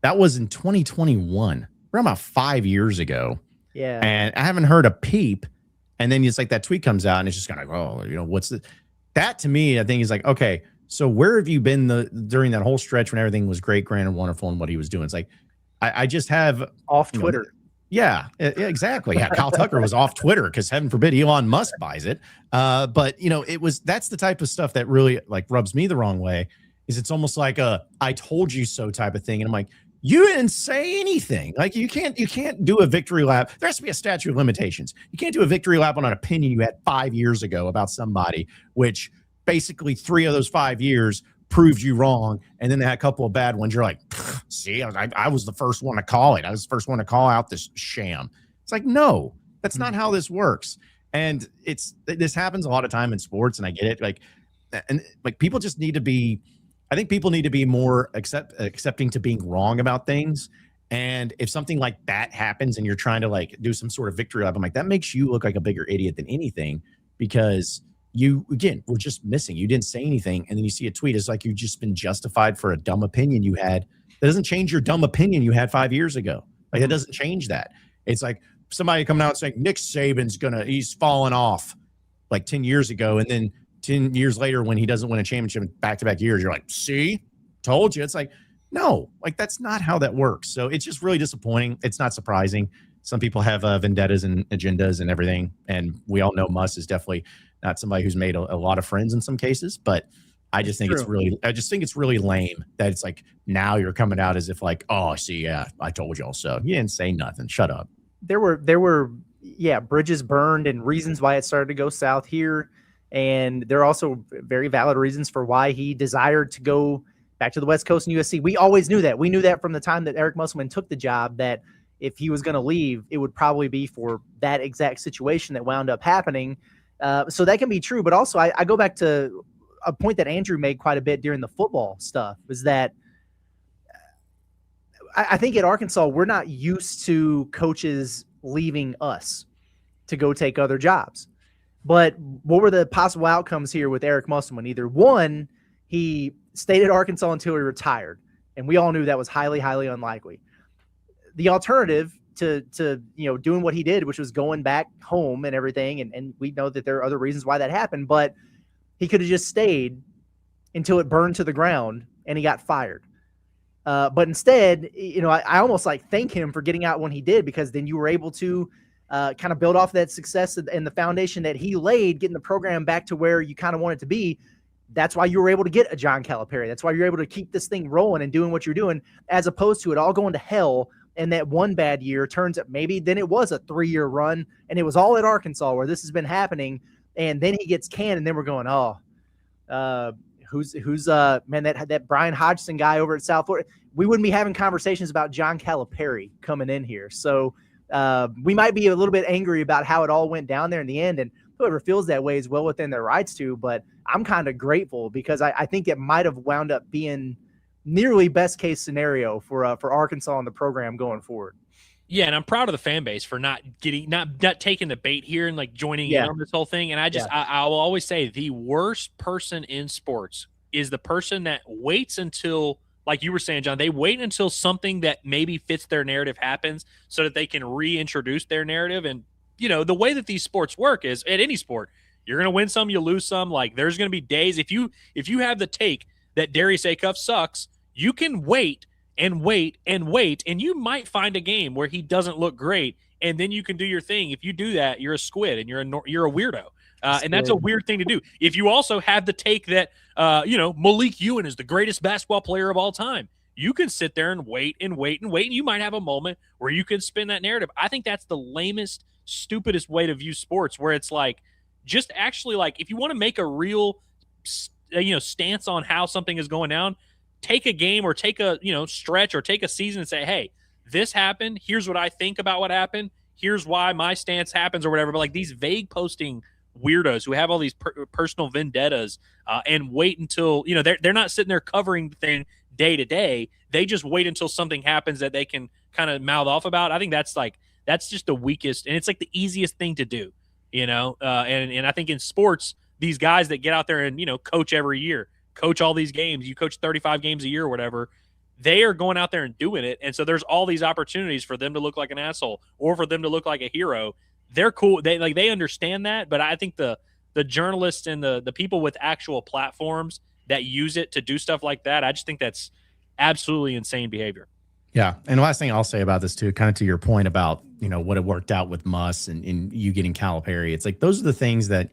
That was in 2021, around about 5 years ago. Yeah. And I haven't heard a peep. And then it's like that tweet comes out and it's just kind of like, what's the, that to me, I think is like, okay, so where have you been during that whole stretch when everything was great, grand, and wonderful and what he was doing? It's like, I just have off Twitter. Yeah, exactly. Yeah, Kyle Tucker was off Twitter because heaven forbid Elon Musk buys it. But that's the type of stuff that really like rubs me the wrong way. Is it's almost like a "I told you so" type of thing, and I'm like, you didn't say anything. Like you can't do a victory lap. There has to be a statute of limitations. You can't do a victory lap on an opinion you had 5 years ago about somebody, which basically 3 of those 5 years proved you wrong, and then they had a couple of bad ones. You're like, see, I was the first one to call it. I was the first one to call out this sham. It's like, no, that's not how this works. And this happens a lot of time in sports, and I get it. People just need to be. I think people need to be more accepting to being wrong about things. And if something like that happens, and you're trying to like do some sort of victory lap, I'm like, that makes you look like a bigger idiot than anything, because you, again, were just missing. You didn't say anything. And then you see a tweet. It's like you've just been justified for a dumb opinion you had. That doesn't change your dumb opinion you had 5 years ago. Like, it doesn't change that. It's like somebody coming out saying Nick Saban's he's fallen off like 10 years ago. And then 10 years later, when he doesn't win a championship in back-to-back years, you're like, see, told you. It's like, no, like that's not how that works. So it's just really disappointing. It's not surprising. Some people have vendettas and agendas and everything. And we all know Muss is definitely not somebody who's made a lot of friends in some cases, but I just think it's really lame that it's like now you're coming out as if like, oh, see, yeah, I told y'all so. You didn't say nothing. Shut up. There were bridges burned and reasons why it started to go south here. And there are also very valid reasons for why he desired to go back to the West Coast and USC. We always knew that. We knew that from the time that Eric Musselman took the job, that if he was going to leave, it would probably be for that exact situation that wound up happening. So that can be true. But also, I go back to a point that Andrew made quite a bit during the football stuff, was that I think at Arkansas, we're not used to coaches leaving us to go take other jobs. But what were the possible outcomes here with Eric Musselman? Either one, he stayed at Arkansas until he retired, and we all knew that was highly, highly unlikely. The alternative to doing what he did, which was going back home and everything, and we know that there are other reasons why that happened, but he could have just stayed until it burned to the ground and he got fired. But instead, I almost like thank him for getting out when he did, because then you were able to kind of build off that success and the foundation that he laid, getting the program back to where you kind of want it to be. That's why you were able to get a John Calipari. That's why you're able to keep this thing rolling and doing what you're doing, as opposed to it all going to hell. And that one bad year turns up, maybe then it was a 3-year run and it was all at Arkansas where this has been happening. And then he gets canned, and then we're going, who's man, that Brian Hodgson guy over at South Florida. We wouldn't be having conversations about John Calipari coming in here. So we might be a little bit angry about how it all went down there in the end, and whoever feels that way is well within their rights to. But I'm kind of grateful, because I think it might have wound up being nearly best case scenario for Arkansas and the program going forward. Yeah, and I'm proud of the fan base for not taking the bait here and like joining in on this whole thing. And I will always say the worst person in sports is the person that waits until, like you were saying, John, they wait until something that maybe fits their narrative happens so that they can reintroduce their narrative. And the way that these sports work is, at any sport, you're going to win some, you lose some. Like, there's going to be days, if you have the take that Darius Acuff sucks, you can wait and wait and wait, and you might find a game where he doesn't look great, and then you can do your thing. If you do that, you're a squid and you're a weirdo, and that's a weird thing to do. If you also have the take that Malik Ewan is the greatest basketball player of all time, you can sit there and wait and wait and wait, and you might have a moment where you can spin that narrative. I think that's the lamest, stupidest way to view sports, where it's like, just actually, like, if you want to make a real stance on how something is going down, take a game or take a stretch or take a season and say, hey, this happened, here's what I think about what happened, here's why my stance happens, or whatever. But like these vague posting weirdos who have all these personal vendettas and wait until they're not sitting there covering the thing day to day, they just wait until something happens that they can kind of mouth off about. I think that's That's just the weakest, and it's like the easiest thing to do, you know. And I think in sports, these guys that get out there and coach every year, coach all these games, you coach 35 games a year or whatever, they are going out there and doing it. And so there's all these opportunities for them to look like an asshole or for them to look like a hero. They're cool. They understand that. But I think the journalists and the people with actual platforms that use it to do stuff like that, I just think that's absolutely insane behavior. Yeah. And the last thing I'll say about this too, kind of to your point about, what it worked out with Muss and you getting Calipari. It's like, those are the things that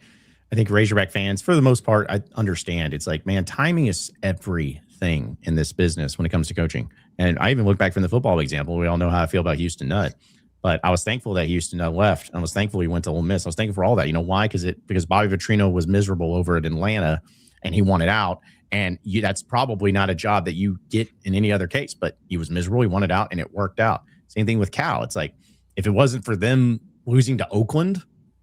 I think Razorback fans, for the most part, I understand. It's like, man, timing is everything in this business when it comes to coaching. And I even look back from the football example. We all know how I feel about Houston Nutt, but I was thankful that Houston Nutt left. I was thankful he went to Ole Miss. I was thankful for all that. You know why? Because Bobby Petrino was miserable over at Atlanta and he wanted out. And that's probably not a job that you get in any other case, but he was miserable. He wanted out and it worked out. Same thing with Cal. It's like, if it wasn't for them losing to Oakland,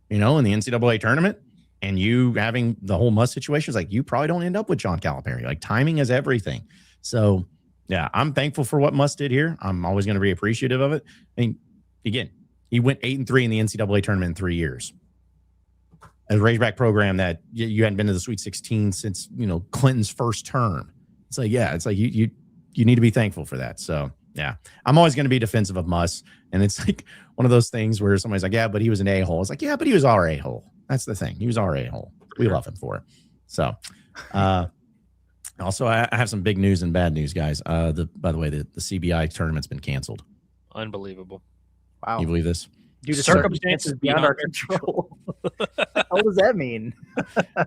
in the NCAA tournament, and you having the whole Muss situation, it's like, you probably don't end up with John Calipari. Like, timing is everything. So yeah, I'm thankful for what Muss did here. I'm always going to be appreciative of it. I mean, again, he went 8-3 in the NCAA tournament in 3 years. A Razorback program that you hadn't been to the Sweet 16 since, Clinton's first term. It's like, yeah, it's like you need to be thankful for that. So yeah, I'm always going to be defensive of Muss. And it's like one of those things where somebody's like, yeah, but he was an a-hole. It's like, yeah, but he was our a-hole. That's the thing. He was our a-hole. We love him for it. So also, I have some big news and bad news, guys. By the way, the CBI tournament's been canceled. Unbelievable. Wow. You believe this? Due to Circumstances beyond our control. What does that mean? I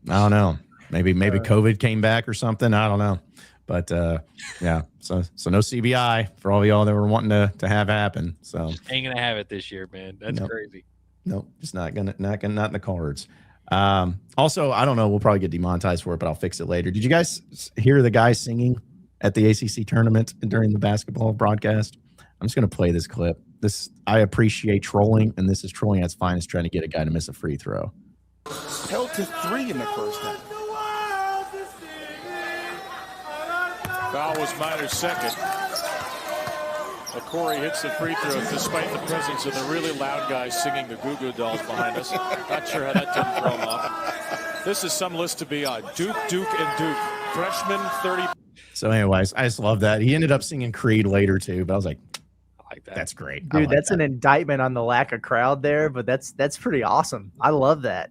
don't know. Maybe COVID came back or something. I don't know. But yeah, so no CBI for all of y'all that were wanting to have happen. So ain't gonna have it this year, man. That's crazy. Nope, it's not in the cards. Also, I don't know. We'll probably get demonetized for it, but I'll fix it later. Did you guys hear the guy singing at the ACC tournament during the basketball broadcast? I'm just gonna play this clip. I appreciate trolling, and this is trolling at its finest, trying to get a guy to miss a free throw. Held to 3 in the first half. Foul was Minor's second. Corey hits the free throw despite the presence of the really loud guys singing the Goo Goo Dolls behind us. Not sure how that didn't throw him off. This is some list to be on. Duke, and Duke. Freshman 30. So anyways, I just love that. He ended up singing Creed later too, but I was like, I like that. That's great. Dude, like that's that. an indictment on the lack of crowd there, but that's pretty awesome. I love that.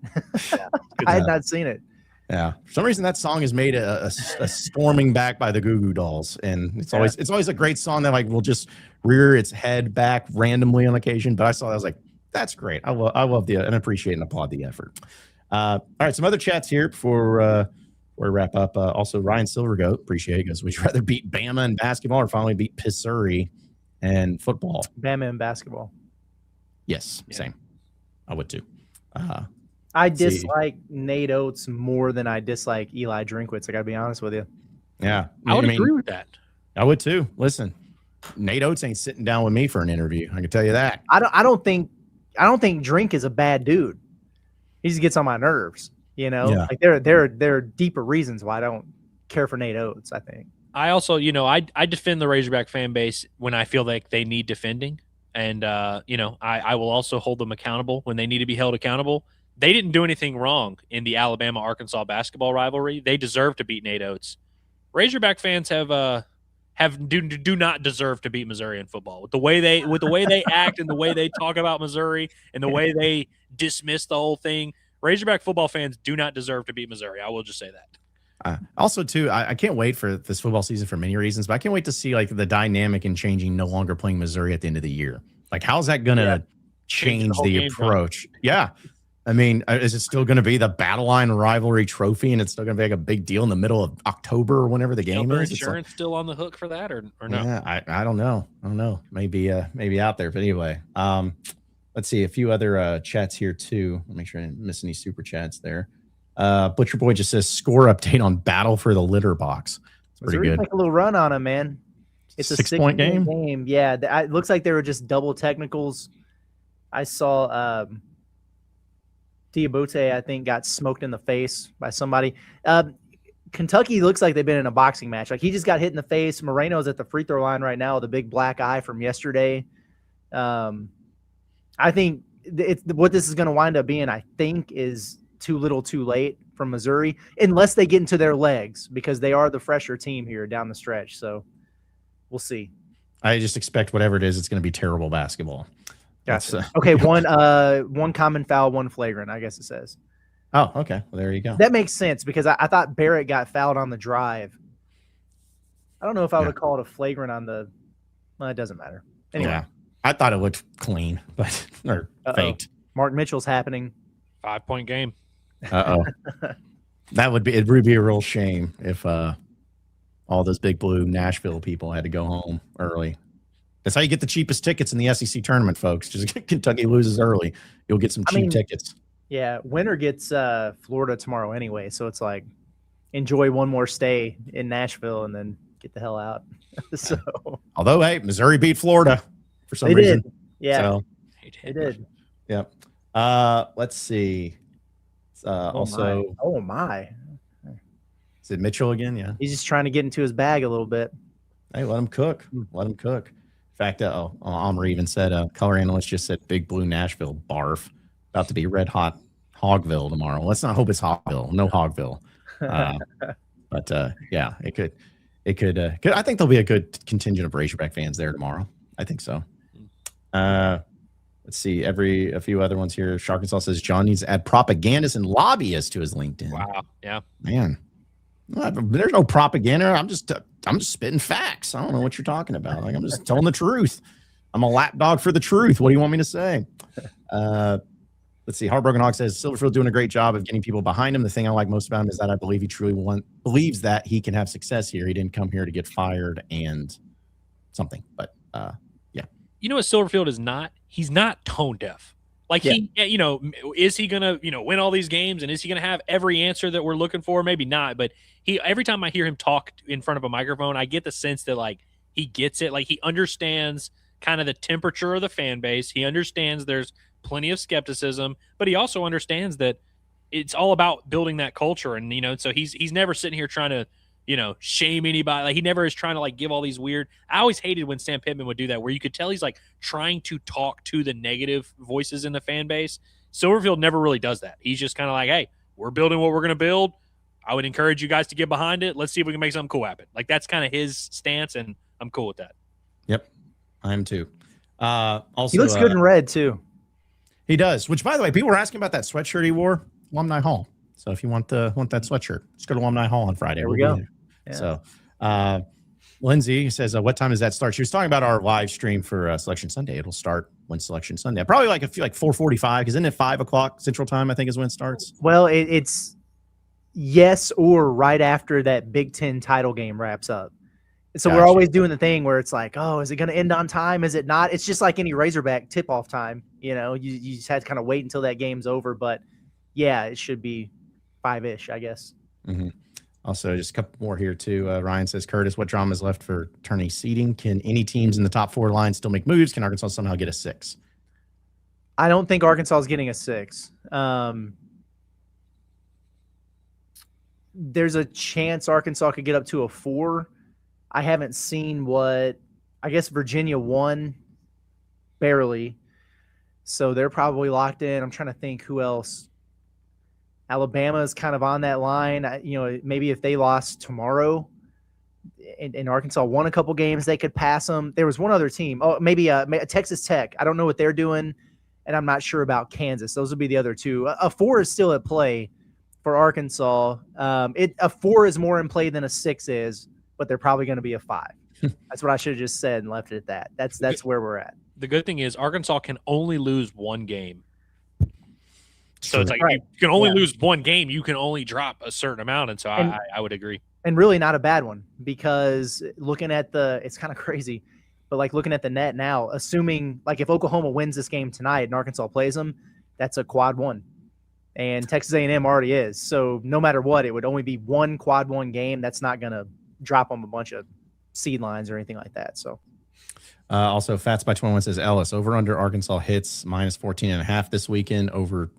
I had not seen it. Yeah, for some reason that song has made a storming back by the Goo Goo Dolls, and it's always a great song that will just rear its head back randomly on occasion. But I saw that, I was like, that's great. I love and appreciate and applaud the effort. All right, some other chats here before we wrap up. Also, Ryan Silvergoat, appreciate it, because would you rather beat Bama in basketball or finally beat Missouri and football? Bama in basketball. Yes, same. I would too. I dislike Nate Oates more than I dislike Eli Drinkwitz. I got to be honest with you. Yeah, I would agree with that. I would too. Listen, Nate Oates ain't sitting down with me for an interview. I can tell you that. I don't think Drink is a bad dude. He just gets on my nerves. Yeah. Like there are deeper reasons why I don't care for Nate Oates, I think. I also, I defend the Razorback fan base when I feel like they need defending. And, I will also hold them accountable when they need to be held accountable. They didn't do anything wrong in the Alabama-Arkansas basketball rivalry. They deserve to beat Nate Oates. Razorback fans do not deserve to beat Missouri in football. With the way they act and the way they talk about Missouri and the way they dismiss the whole thing, Razorback football fans do not deserve to beat Missouri. I will just say that. Also, too, I can't wait for this football season for many reasons, but I can't wait to see the dynamic in changing no longer playing Missouri at the end of the year. How's that going to change the approach? Yeah. I mean, is it still going to be the Battle Line rivalry trophy, and it's still going to be a big deal in the middle of October or whenever the game is? Insurance still on the hook for that, or no? Yeah, I don't know. Maybe out there, but anyway. Let's see a few other chats here too. Let me make sure I didn't miss any super chats there. Butcher Boy just says score update on Battle for the Litter Box. It's pretty good. Make a little run on him, man. It's a 6-point game. Yeah, it looks like they were just double technicals. I saw Diabate, I think, got smoked in the face by somebody. Kentucky looks like they've been in a boxing match. He just got hit in the face. Moreno's at the free throw line right now with a big black eye from yesterday. I think what this is going to wind up being, I think, is too little too late from Missouri, unless they get into their legs, because they are the fresher team here down the stretch. So we'll see. I just expect whatever it is, it's going to be terrible basketball. Gotcha. Okay, one common foul, one flagrant, I guess it says. Oh, okay. Well, there you go. That makes sense because I thought Barrett got fouled on the drive. I don't know if I would have called a flagrant on the – well, it doesn't matter. Anyway. Yeah. I thought it looked clean, but or faked. Mark Mitchell's happening. 5-point game. Uh-oh. It would be a real shame if all those big blue Nashville people had to go home early. That's how you get the cheapest tickets in the SEC tournament, folks. Just Kentucky loses early, you'll get some cheap tickets. Yeah, winner gets Florida tomorrow anyway, so it's like enjoy one more stay in Nashville and then get the hell out. So, although, hey, Missouri beat Florida for some reason. Did. Yeah, so, they did. Yep. Let's see. Also, oh my, is it Mitchell again? Yeah, he's just trying to get into his bag a little bit. Hey, let him cook. Let him cook. In fact, Omri even said, color analyst just said Big Blue Nashville barf. About to be red hot Hogville tomorrow. Let's not hope it's Hogville. No Hogville. But yeah, it could. I think there'll be a good contingent of Razorback fans there tomorrow. I think so. Let's see. A few other ones here. Sharkansas says John needs to add propagandists and lobbyists to his LinkedIn. Wow. Yeah. Man, there's no propaganda. I'm just spitting facts. I don't know what you're talking about. Like, I'm just telling the truth. I'm a lapdog for the truth. What do you want me to say? Let's see. Heartbroken Hawk says Silverfield doing a great job of getting people behind him. The thing I like most about him is that I believe he truly believes that he can have success here. He didn't come here to get fired and something. But yeah. You know what Silverfield is not? He's not tone deaf. Like is he gonna win all these games and is he gonna have every answer that we're looking for? Maybe not. But every time I hear him talk in front of a microphone, I get the sense that like he gets it. Like he understands kind of the temperature of the fan base. He understands there's plenty of skepticism, but he also understands that it's all about building that culture. And, so he's never sitting here trying to, shame anybody. Like he never is trying to like give all these weird, I always hated when Sam Pittman would do that, where you could tell he's like trying to talk to the negative voices in the fan base. Silverfield never really does that. He's just kind of like, hey, we're building what we're going to build. I would encourage you guys to get behind it. Let's see if we can make something cool happen. Like that's kind of his stance. And I'm cool with that. Yep. I am too. Also, he looks good in red too. He does, which, by the way, people were asking about that sweatshirt he wore, Alumni Hall. So if you want that sweatshirt, just go to Alumni Hall on Friday. There we go. Yeah. So Lindsay says, what time does that start? She was talking about our live stream for Selection Sunday. It'll start when Selection Sunday. Probably like 4:45, because isn't it 5 o'clock Central Time, I think, is when it starts? Well, it's yes or right after that Big Ten title game wraps up. So we're always doing the thing where it's like, oh, is it going to end on time? Is it not? It's just like any Razorback tip-off time. You just had to kind of wait until that game's over. But, yeah, it should be 5-ish, I guess. Mm-hmm. Also, just a couple more here, too. Ryan says, Curtis, what drama is left for tourney seeding? Can any teams in the top 4 lines still make moves? Can Arkansas somehow get a 6? I don't think Arkansas is getting a 6. There's a chance Arkansas could get up to a 4. I haven't seen I guess Virginia won barely. So they're probably locked in. I'm trying to think who else. Alabama is kind of on that line. Maybe if they lost tomorrow and Arkansas won a couple games, they could pass them. There was one other team. Oh, maybe Texas Tech. I don't know what they're doing, and I'm not sure about Kansas. Those would be the other two. A 4 is still at play for Arkansas. A 4 is more in play than a 6 is, but they're probably going to be a 5. That's what I should have just said and left it at that. That's where we're at. The good thing is Arkansas can only lose one game. So it's like right. You can only lose one game. You can only drop a certain amount. And so I would agree. And really not a bad one, because looking at it's kind of crazy, but like looking at the net now, assuming like if Oklahoma wins this game tonight and Arkansas plays them, that's a quad 1. And Texas A&M already is. So no matter what, it would only be one quad 1 game. That's not going to drop them a bunch of seed lines or anything like that. So also Fats by 21 says, Ellis, over under Arkansas hits -14.5 this weekend, over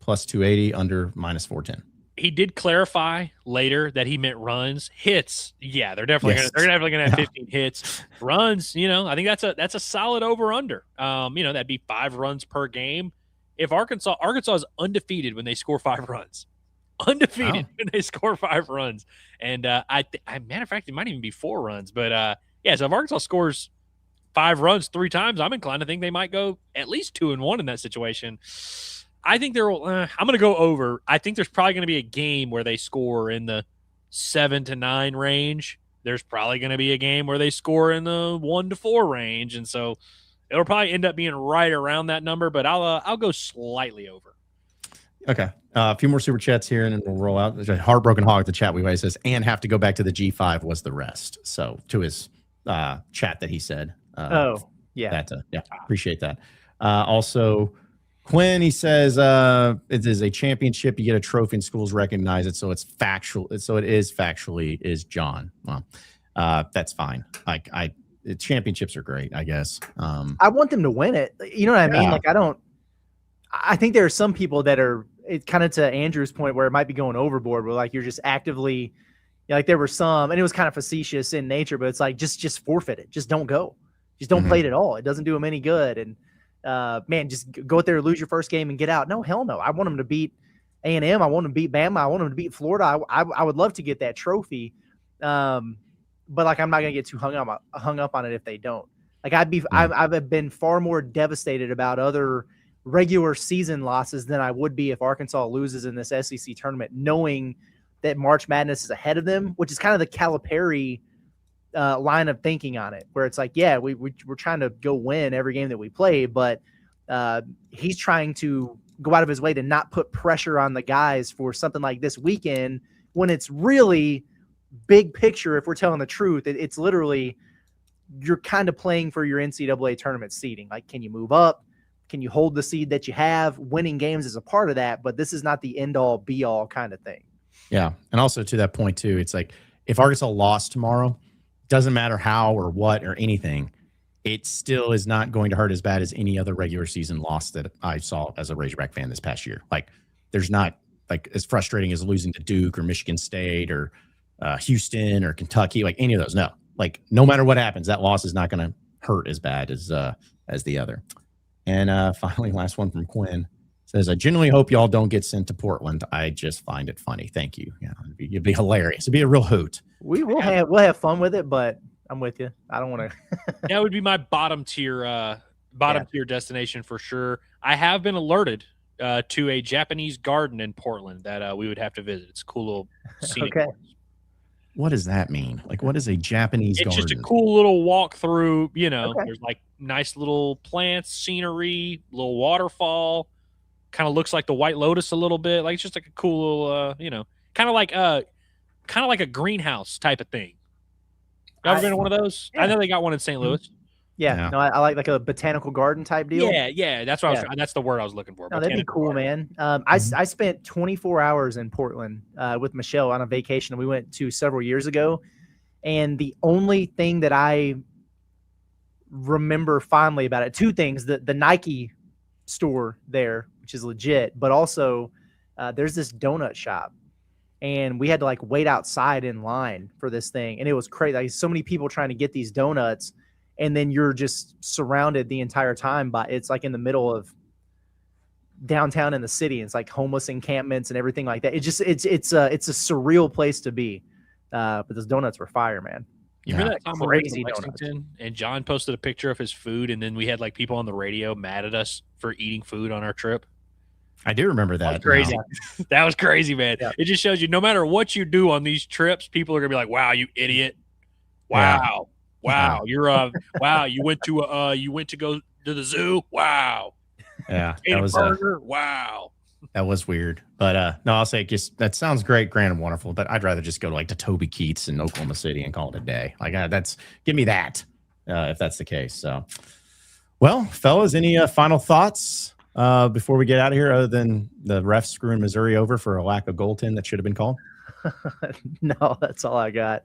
+280, under -410. He did clarify later that he meant runs. Hits, yeah, they're definitely gonna have 15 hits. Runs, I think that's a solid over under. That'd be 5 runs per game. If Arkansas is undefeated when they score 5 runs, when they score 5 runs, and matter of fact, it might even be 4 runs. But so if Arkansas scores 5 runs 3 times, I'm inclined to think they might go at least 2-1 in that situation. I think I'm going to go over. I think there's probably going to be a game where they score in the 7-9 range. There's probably going to be a game where they score in the 1-4 range, and so it'll probably end up being right around that number. But I'll go slightly over. Okay, a few more super chats here, and then we'll roll out. There's a heartbroken hog at the chat. We says, and have to go back to the G5 was the rest. So to his chat that he said. Appreciate that. Also. Quinn, he says, it is a championship. You get a trophy and schools recognize it. So it's factual. So it is factually is John. Well, that's fine. Championships are great, I guess. I want them to win it. You know what I mean? Like, I think there are some people that are, it's kind of to Andrew's point where it might be going overboard, where like, you're just actively, like there were some, and it was kind of facetious in nature, but it's like, just forfeit it. Just don't go. Just don't play it at all. It doesn't do them any good. And, just go out there, lose your first game and get out. No, hell no. I want them to beat A&M. I want them to beat Bama. I want them to beat Florida. I would love to get that trophy. But like, I'm not going to get too hung up on it if they don't. Like I've been far more devastated about other regular season losses than I would be if Arkansas loses in this SEC tournament, knowing that March Madness is ahead of them, which is kind of the Calipari line of thinking on it, where it's like, we're trying to go win every game that we play, but he's trying to go out of his way to not put pressure on the guys for something like this weekend when it's really big picture. If we're telling the truth, it's literally you're kind of playing for your NCAA tournament seeding. Like, can you move up? Can you hold the seed that you have? Winning games is a part of that, but this is not the end all be all kind of thing. Yeah. And also to that point too, it's like if Arkansas lost tomorrow, doesn't matter how or what or anything, it still is not going to hurt as bad as any other regular season loss that I saw as a Razorback fan this past year. Like, there's not like as frustrating as losing to Duke or Michigan State or Houston or Kentucky, like any of those. No, like no matter what happens, that loss is not going to hurt as bad as the other. And finally, last one from Quinn says, I genuinely hope y'all don't get sent to Portland. I just find it funny. Thank you. Yeah, it'd be hilarious. It'd be a real hoot. We'll have fun with it, but I'm with you. I don't want to. That would be my bottom tier destination for sure. I have been alerted to a Japanese garden in Portland that we would have to visit. It's a cool little scenic place. What does that mean? Like, what is a Japanese garden? It's just a cool little walk through. There's like nice little plants, scenery, little waterfall. Kind of looks like the White Lotus a little bit. Like, it's just like a cool little, kind of like a greenhouse type of thing. You ever been to one of those? Yeah. I know they got one in St. Louis. Yeah. No, I like a botanical garden type deal. Yeah. That's what that's the word I was looking for. No, that'd be cool, man. I spent 24 hours in Portland with Michelle on a vacation we went to several years ago. And the only thing that I remember fondly about it, 2 things, the Nike store there, which is legit, but also there's this donut shop. And we had to like wait outside in line for this thing. And it was crazy. Like, so many people trying to get these donuts. And then you're just surrounded the entire time by, it's like in the middle of downtown in the city. It's like homeless encampments and everything like that. It's a surreal place to be. But those donuts were fire, man. You remember that time we went to Lexington and John posted a picture of his food, and then we had like people on the radio mad at us for eating food on our trip? I do remember that. That was crazy. That was crazy, man. Yeah. It just shows you no matter what you do on these trips, people are gonna be like, "Wow, you idiot! Wow, wow, you're wow, you went to go to the zoo. Wow, yeah, that was burger. Wow." That was weird, but no, I'll say just that sounds great, grand, and wonderful. But I'd rather just go to like to Toby Keith's in Oklahoma City and call it a day. Like give me that if that's the case. So, well, fellas, any final thoughts before we get out of here, other than the refs screwing Missouri over for a lack of goaltend that should have been called? No, that's all I got.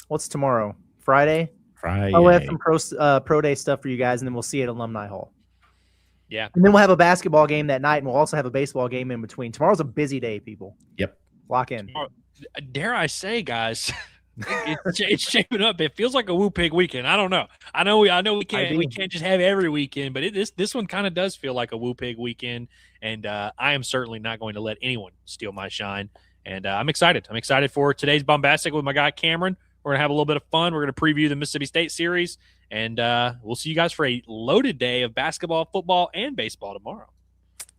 What's tomorrow? Friday. Friday. I'll have some pro day stuff for you guys, and then we'll see you at Alumni Hall. Yeah. And then we'll have a basketball game that night, and we'll also have a baseball game in between. Tomorrow's a busy day, people. Yep. Lock in. Dare I say, guys, it's shaping up. It feels like a Woo Pig weekend. I don't know. I know we can't just have every weekend, but this one kind of does feel like a Woo Pig weekend. And I am certainly not going to let anyone steal my shine. And I'm excited. I'm excited for today's Bombastic with my guy Cameron. We're gonna have a little bit of fun. We're gonna preview the Mississippi State series, and we'll see you guys for a loaded day of basketball, football, and baseball tomorrow.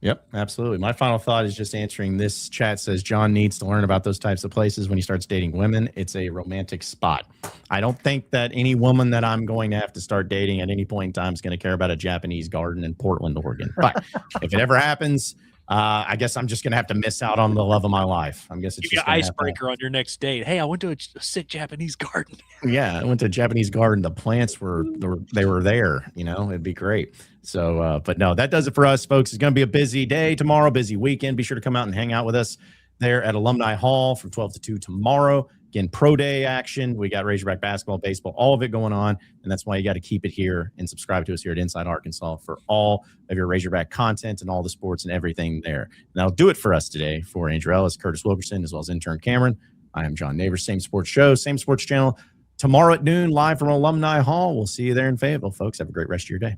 Yep, absolutely. My final thought is just answering this chat says John needs to learn about those types of places when he starts dating women. It's a romantic spot. I don't think that any woman that I'm going to have to start dating at any point in time is going to care about a Japanese garden in Portland, Oregon. But if it ever happens, I guess I'm just going to have to miss out on the love of my life. I guess it's Give you just an icebreaker on your next date. Hey, I went to a sick Japanese garden. Yeah, I went to a Japanese garden. The plants were there. You know, it'd be great. So, but no, that does it for us, folks. It's going to be a busy day tomorrow, busy weekend. Be sure to come out and hang out with us there at Alumni Hall from 12 to 2 tomorrow. Again, pro day action. We got Razorback basketball, baseball, all of it going on. And that's why you got to keep it here and subscribe to us here at Inside Arkansas for all of your Razorback content and all the sports and everything there. And that'll do it for us today. For Andrew Ellis, Curtis Wilkerson, as well as intern Cameron, I am John Neighbors. Same sports show, same sports channel. Tomorrow at noon, live from Alumni Hall. We'll see you there in Fayetteville, folks. Have a great rest of your day.